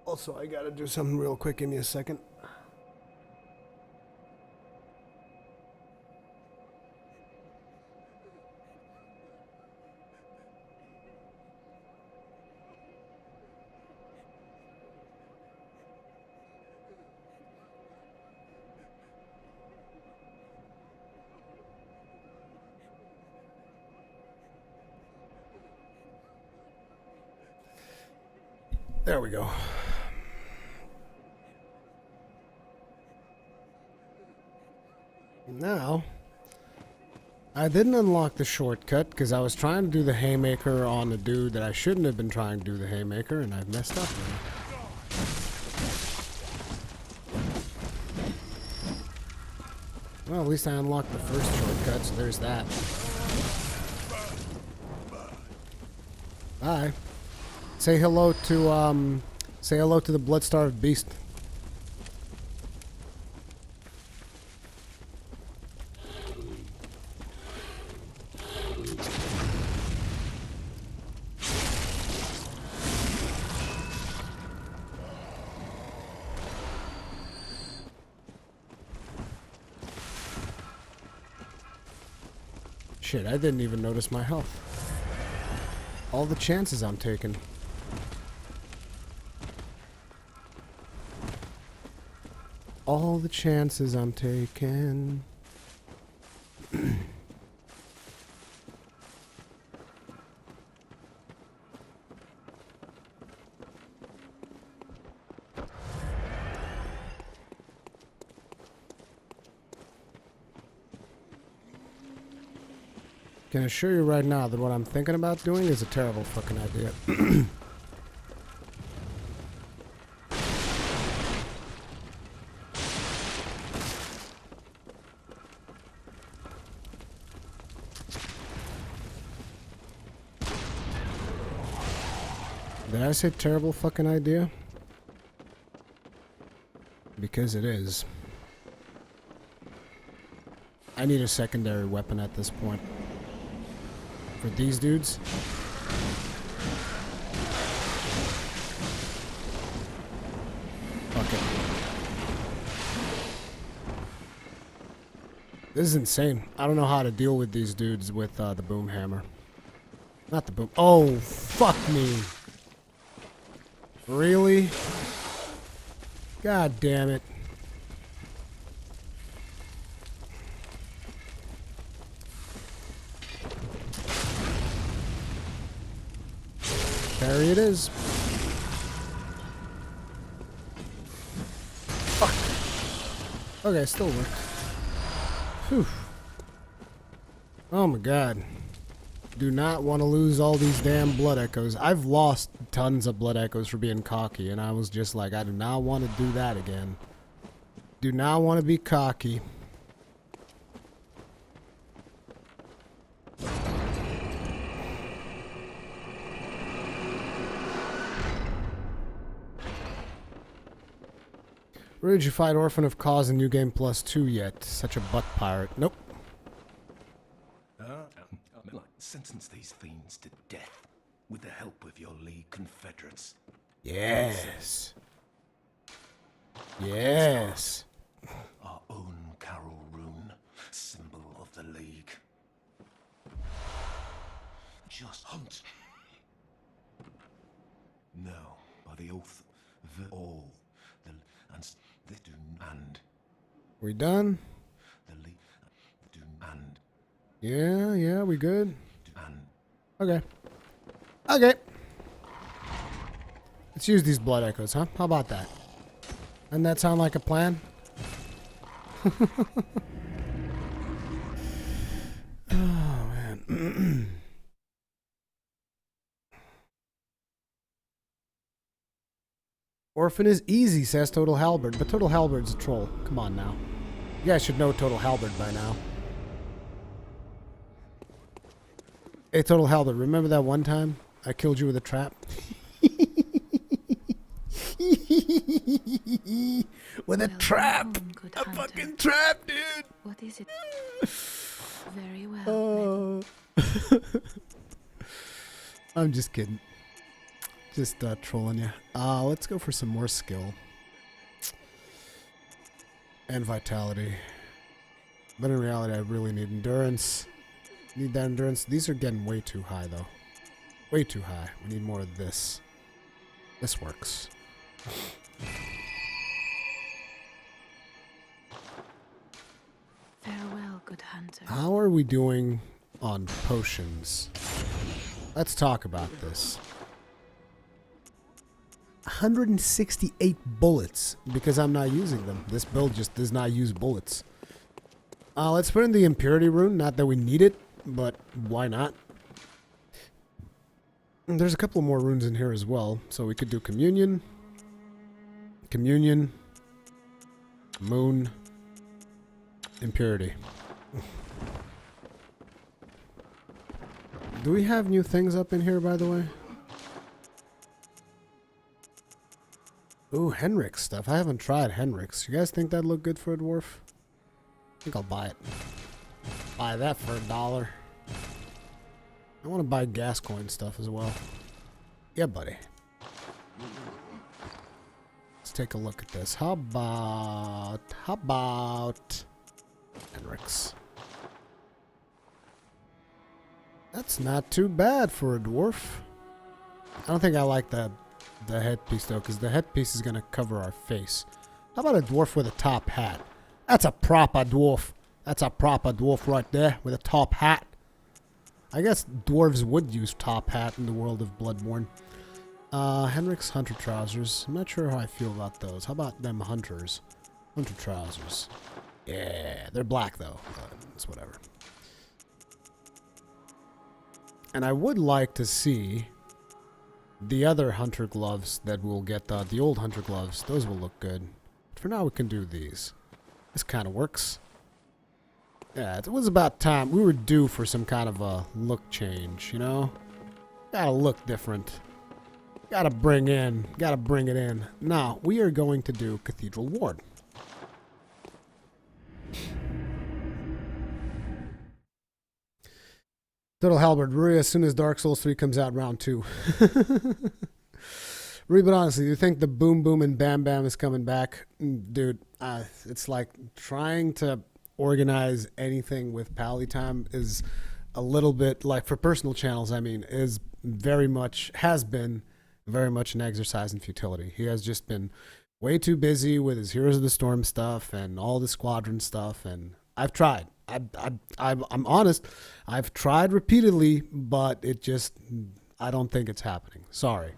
Also, I gotta do something real quick. Give me a second. There we go. Now, I didn't unlock the shortcut because I was trying to do the Haymaker on a dude that I shouldn't have been trying to do the Haymaker, and I've messed up now. Well, at least I unlocked the first shortcut, so there's that. Bye. Say hello to the blood-starved beast. Shit, I didn't even notice my health. All the chances I'm taking. All the chances I'm taking. Can assure you right now that what I'm thinking about doing is a terrible fucking idea. Did I say terrible fucking idea? Because it is. I need a secondary weapon at this point. For these dudes. Fuck it. This is insane. I don't know how to deal with these dudes with the boom hammer. Not the boom. Oh, fuck me. Really? God damn it. There it is. Fuck. Okay, still worked. Whew. Oh my god. Do not want to lose all these damn blood echoes. I've lost tons of blood echoes for being cocky, and I was just like, I do not want to do that again. Do not want to be cocky. Where did you fight Orphan of Cause in New Game Plus 2 yet? Such a butt pirate. Nope. Sentence these fiends to death with the help of your League Confederates. Yes. Yes. Our own Carol Rune, symbol of the League. Just hunt. Now, by the oath of all, and We done? the and Yeah, we good? and Okay. Okay. Let's use these blood echoes, huh? How about that? Doesn't that sound like a plan? Oh, man. Orphan is easy, says Total Halberd. But Total Halberd's a troll. Come on now. You guys should know Total Halberd by now. Hey, Total Halberd, remember that one time I killed you with a trap? With a trap! A fucking trap, dude! What is it? Very well. I'm just kidding. Just trolling you. Let's go for some more skill. And vitality. But in reality, I really need endurance. Need that endurance. These are getting way too high, though. Way too high. We need more of this. This works. Farewell, good hunter. How are we doing on potions? Let's talk about this. 168 bullets because I'm not using them. This build just does not use bullets. Let's put in the impurity rune. Not that we need it, but why not? And there's a couple more runes in here as well. So we could do communion. Communion. Moon. Impurity. Do we have new things up in here, by the way? Ooh, Hemwick stuff. I haven't tried Hemwick's. You guys think that'd look good for a dwarf? I think I'll buy it. Buy that for $1. I want to buy Gascoigne stuff as well. Yeah, buddy. Let's take a look at this. How about Hemwick's? That's not too bad for a dwarf. I don't think I like the headpiece though, because the headpiece is gonna cover our face. How about a dwarf with a top hat? That's a proper dwarf. That's a proper dwarf right there with a top hat. I guess dwarves would use top hat in the world of Bloodborne. Hemwick's hunter trousers. I'm not sure how I feel about those. How about them hunters? Hunter trousers. Yeah, they're black though, but it's whatever. And I would like to see the other hunter gloves that we'll get, the old hunter gloves. Those will look good. But for now, we can do these. This kind of works. Yeah, it was about time. We were due for some kind of a look change, you know? Gotta look different. Gotta bring it in. Now, we are going to do Cathedral Ward. Total Halberd, Ruri, as soon as Dark Souls 3 comes out, round 2. Ruri, but honestly, do you think the Boom Boom and Bam Bam is coming back? Dude, it's like trying to organize anything with Pally time is a little bit, like for personal channels, I mean, has been very much an exercise in futility. He has just been way too busy with his Heroes of the Storm stuff and all the Squadron stuff, and I've tried. I'm honest. I've tried repeatedly, but I don't think it's happening. Sorry.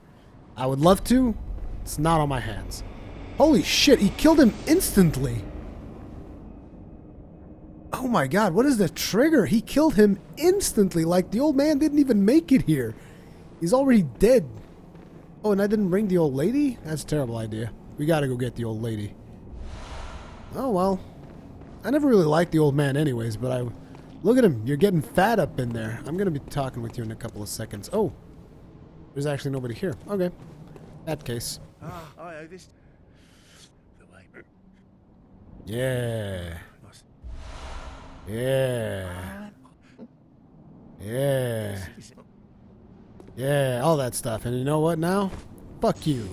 I would love to. It's not on my hands. Holy shit, he killed him instantly. Oh my god, what is the trigger? He killed him instantly, like the old man didn't even make it here. He's already dead. Oh, and I didn't bring the old lady? That's a terrible idea. We gotta go get the old lady. Oh well. I never really liked the old man anyways, but look at him. You're getting fat up in there. I'm going to be talking with you in a couple of seconds. Oh, there's actually nobody here. Okay. That case. I owe this. The way. Yeah. Yeah. Yeah. Yeah, all that stuff. And you know what now? Fuck you.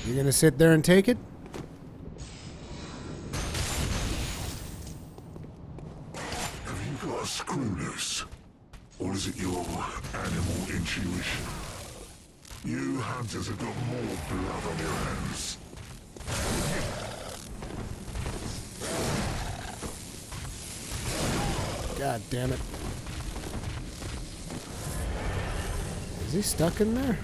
You're going to sit there and take it? Screw loose. Or is it your animal intuition? You hunters have got more blood on your hands. God damn it. Is he stuck in there?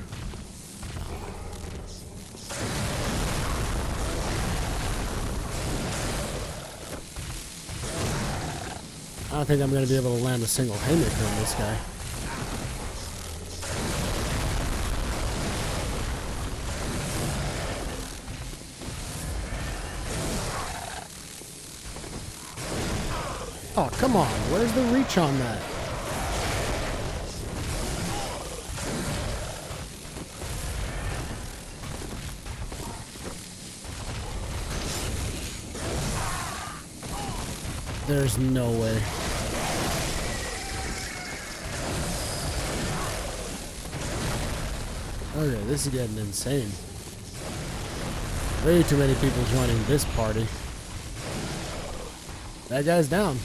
I don't think I'm going to be able to land a single haymaker on this guy. Oh, come on. Where's the reach on that? There's no way. Okay, this is getting insane. Way too many people joining this party. That guy's down.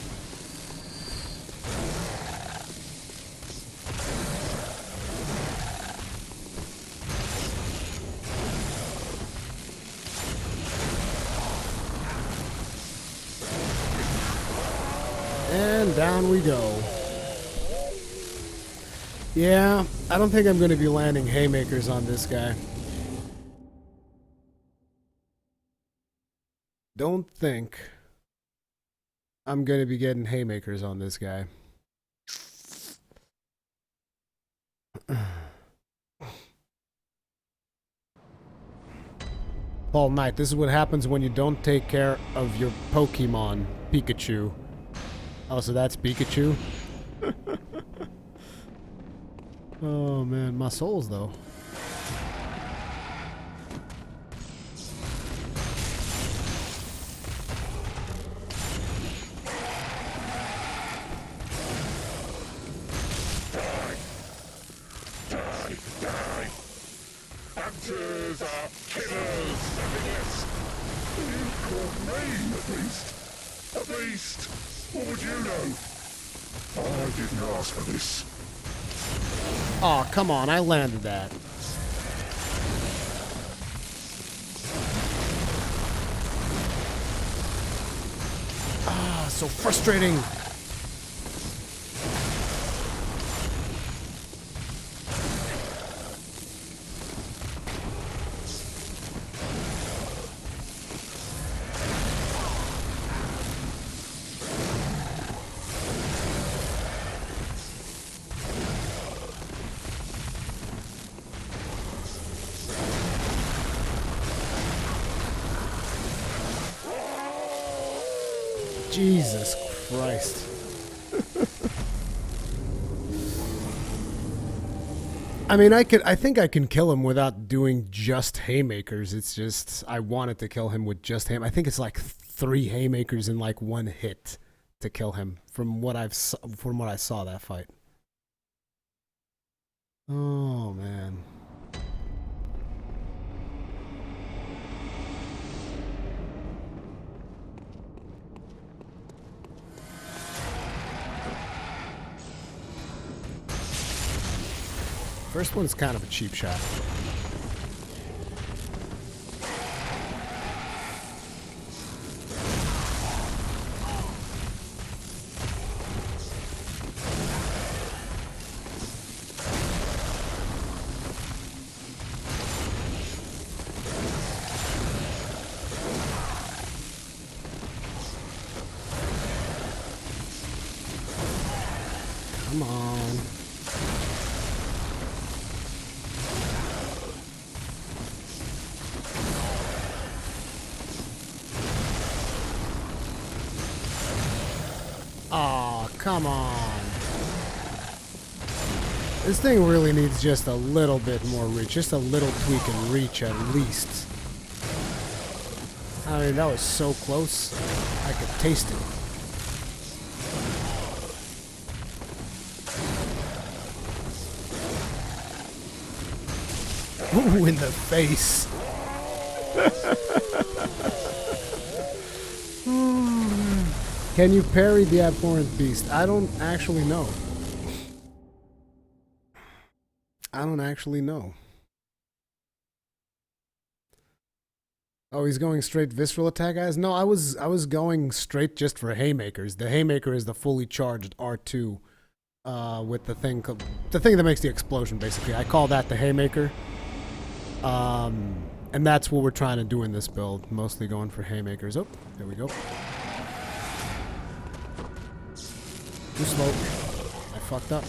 And down we go. Yeah, I don't think I'm going to be landing haymakers on this guy. Don't think I'm going to be getting haymakers on this guy. Paul Knight, this is what happens when you don't take care of your Pokemon, Pikachu. Oh, so that's Pikachu? Oh man, my souls though. Hunters are killers, nothing less. You caught me, at least. At least. What would you know? I didn't ask for this. Oh, come on, I landed that. Ah, so frustrating. Jesus Christ. I mean, I think I can kill him without doing just haymakers. It's just I wanted to kill him with just I think it's like 3 haymakers in like 1 hit to kill him from what I saw that fight. Oh man. First one's kind of a cheap shot. Come on. Oh, come on. This thing really needs just a little bit more reach. Just a little tweak in reach at least. I mean, that was so close. I could taste it. Ooh, in the face. Can you parry the abhorrent beast? I don't actually know. I don't actually know. Oh, he's going straight visceral attack, guys? No, I was going straight just for haymakers. The haymaker is the fully charged R2 with the thing that makes the explosion, basically. I call that the haymaker. And that's what we're trying to do in this build. Mostly going for haymakers. Oh, there we go. Too slow. I fucked up.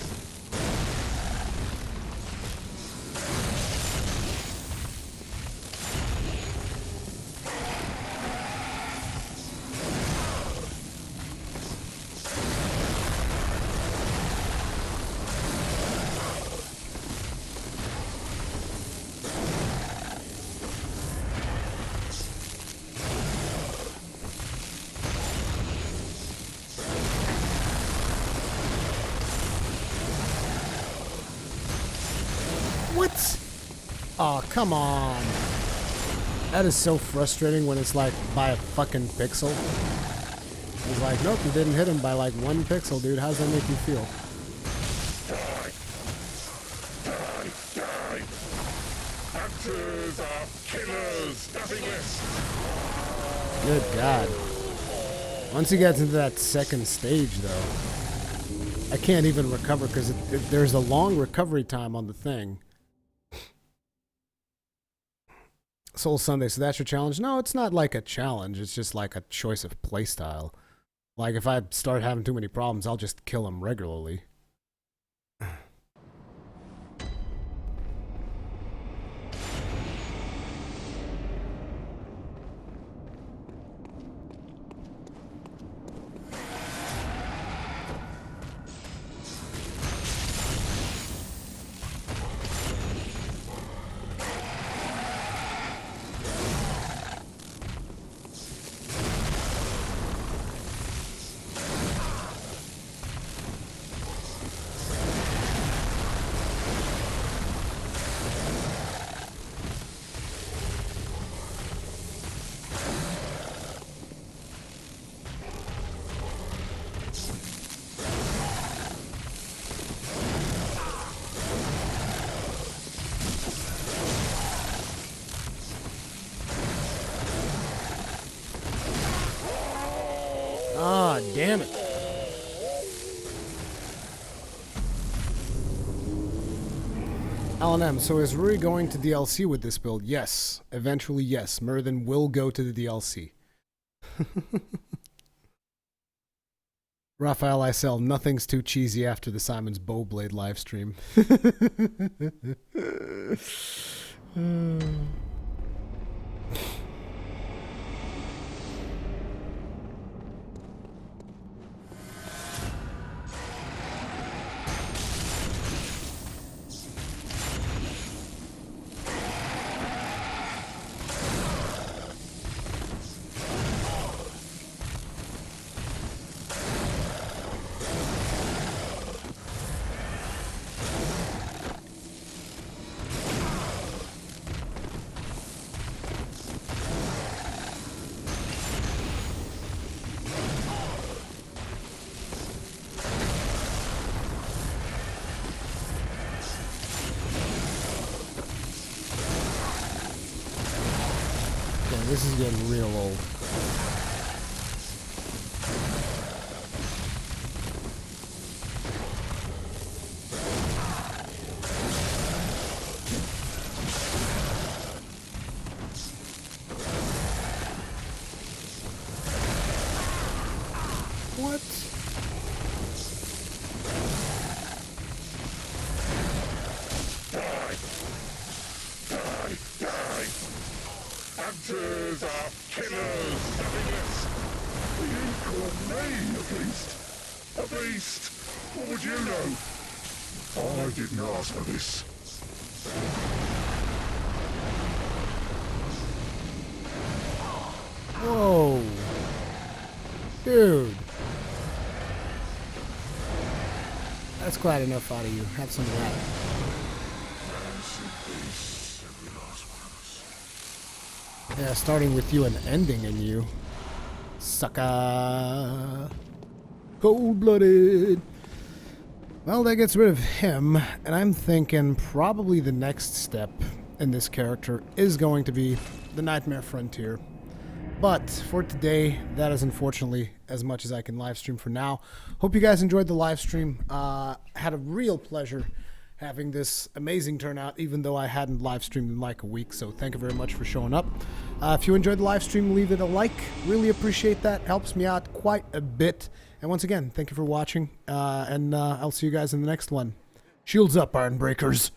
What? Oh, come on. That is so frustrating when it's like by a fucking pixel. It's like, nope, you didn't hit him by like 1 pixel, dude. How does that make you feel? Die! Hunters are killers! Nothing less! Good God. Once he gets into that second stage, though, I can't even recover because there's a long recovery time on the thing. Soul Sunday, so that's your challenge? No, it's not like a challenge. It's just like a choice of playstyle. Like, if I start having too many problems, I'll just kill him regularly. Ah, damn it. Alan M, so is Ruri going to DLC with this build? Yes. Eventually, yes. Muradin will go to the DLC. Raphael Isel, nothing's too cheesy after the Simon's Bowblade livestream. this is getting real old. What? Hunters are killers, Heaviness. You call me a beast? A beast? What would you know? I didn't ask for this. Whoa. Dude. That's quite enough out of you. Have some of that. Yeah, starting with you and ending in you. Sucker. Cold-blooded. Well, that gets rid of him, and I'm thinking probably the next step in this character is going to be the Nightmare Frontier. But for today, that is unfortunately as much as I can live stream for now. Hope you guys enjoyed the live stream. Had a real pleasure having this amazing turnout, even though I hadn't live streamed in like a week. So thank you very much for showing up. If you enjoyed the live stream, leave it a like. Really appreciate that. Helps me out quite a bit. And once again, thank you for watching. And I'll see you guys in the next one. Shields up, Ironbreakers.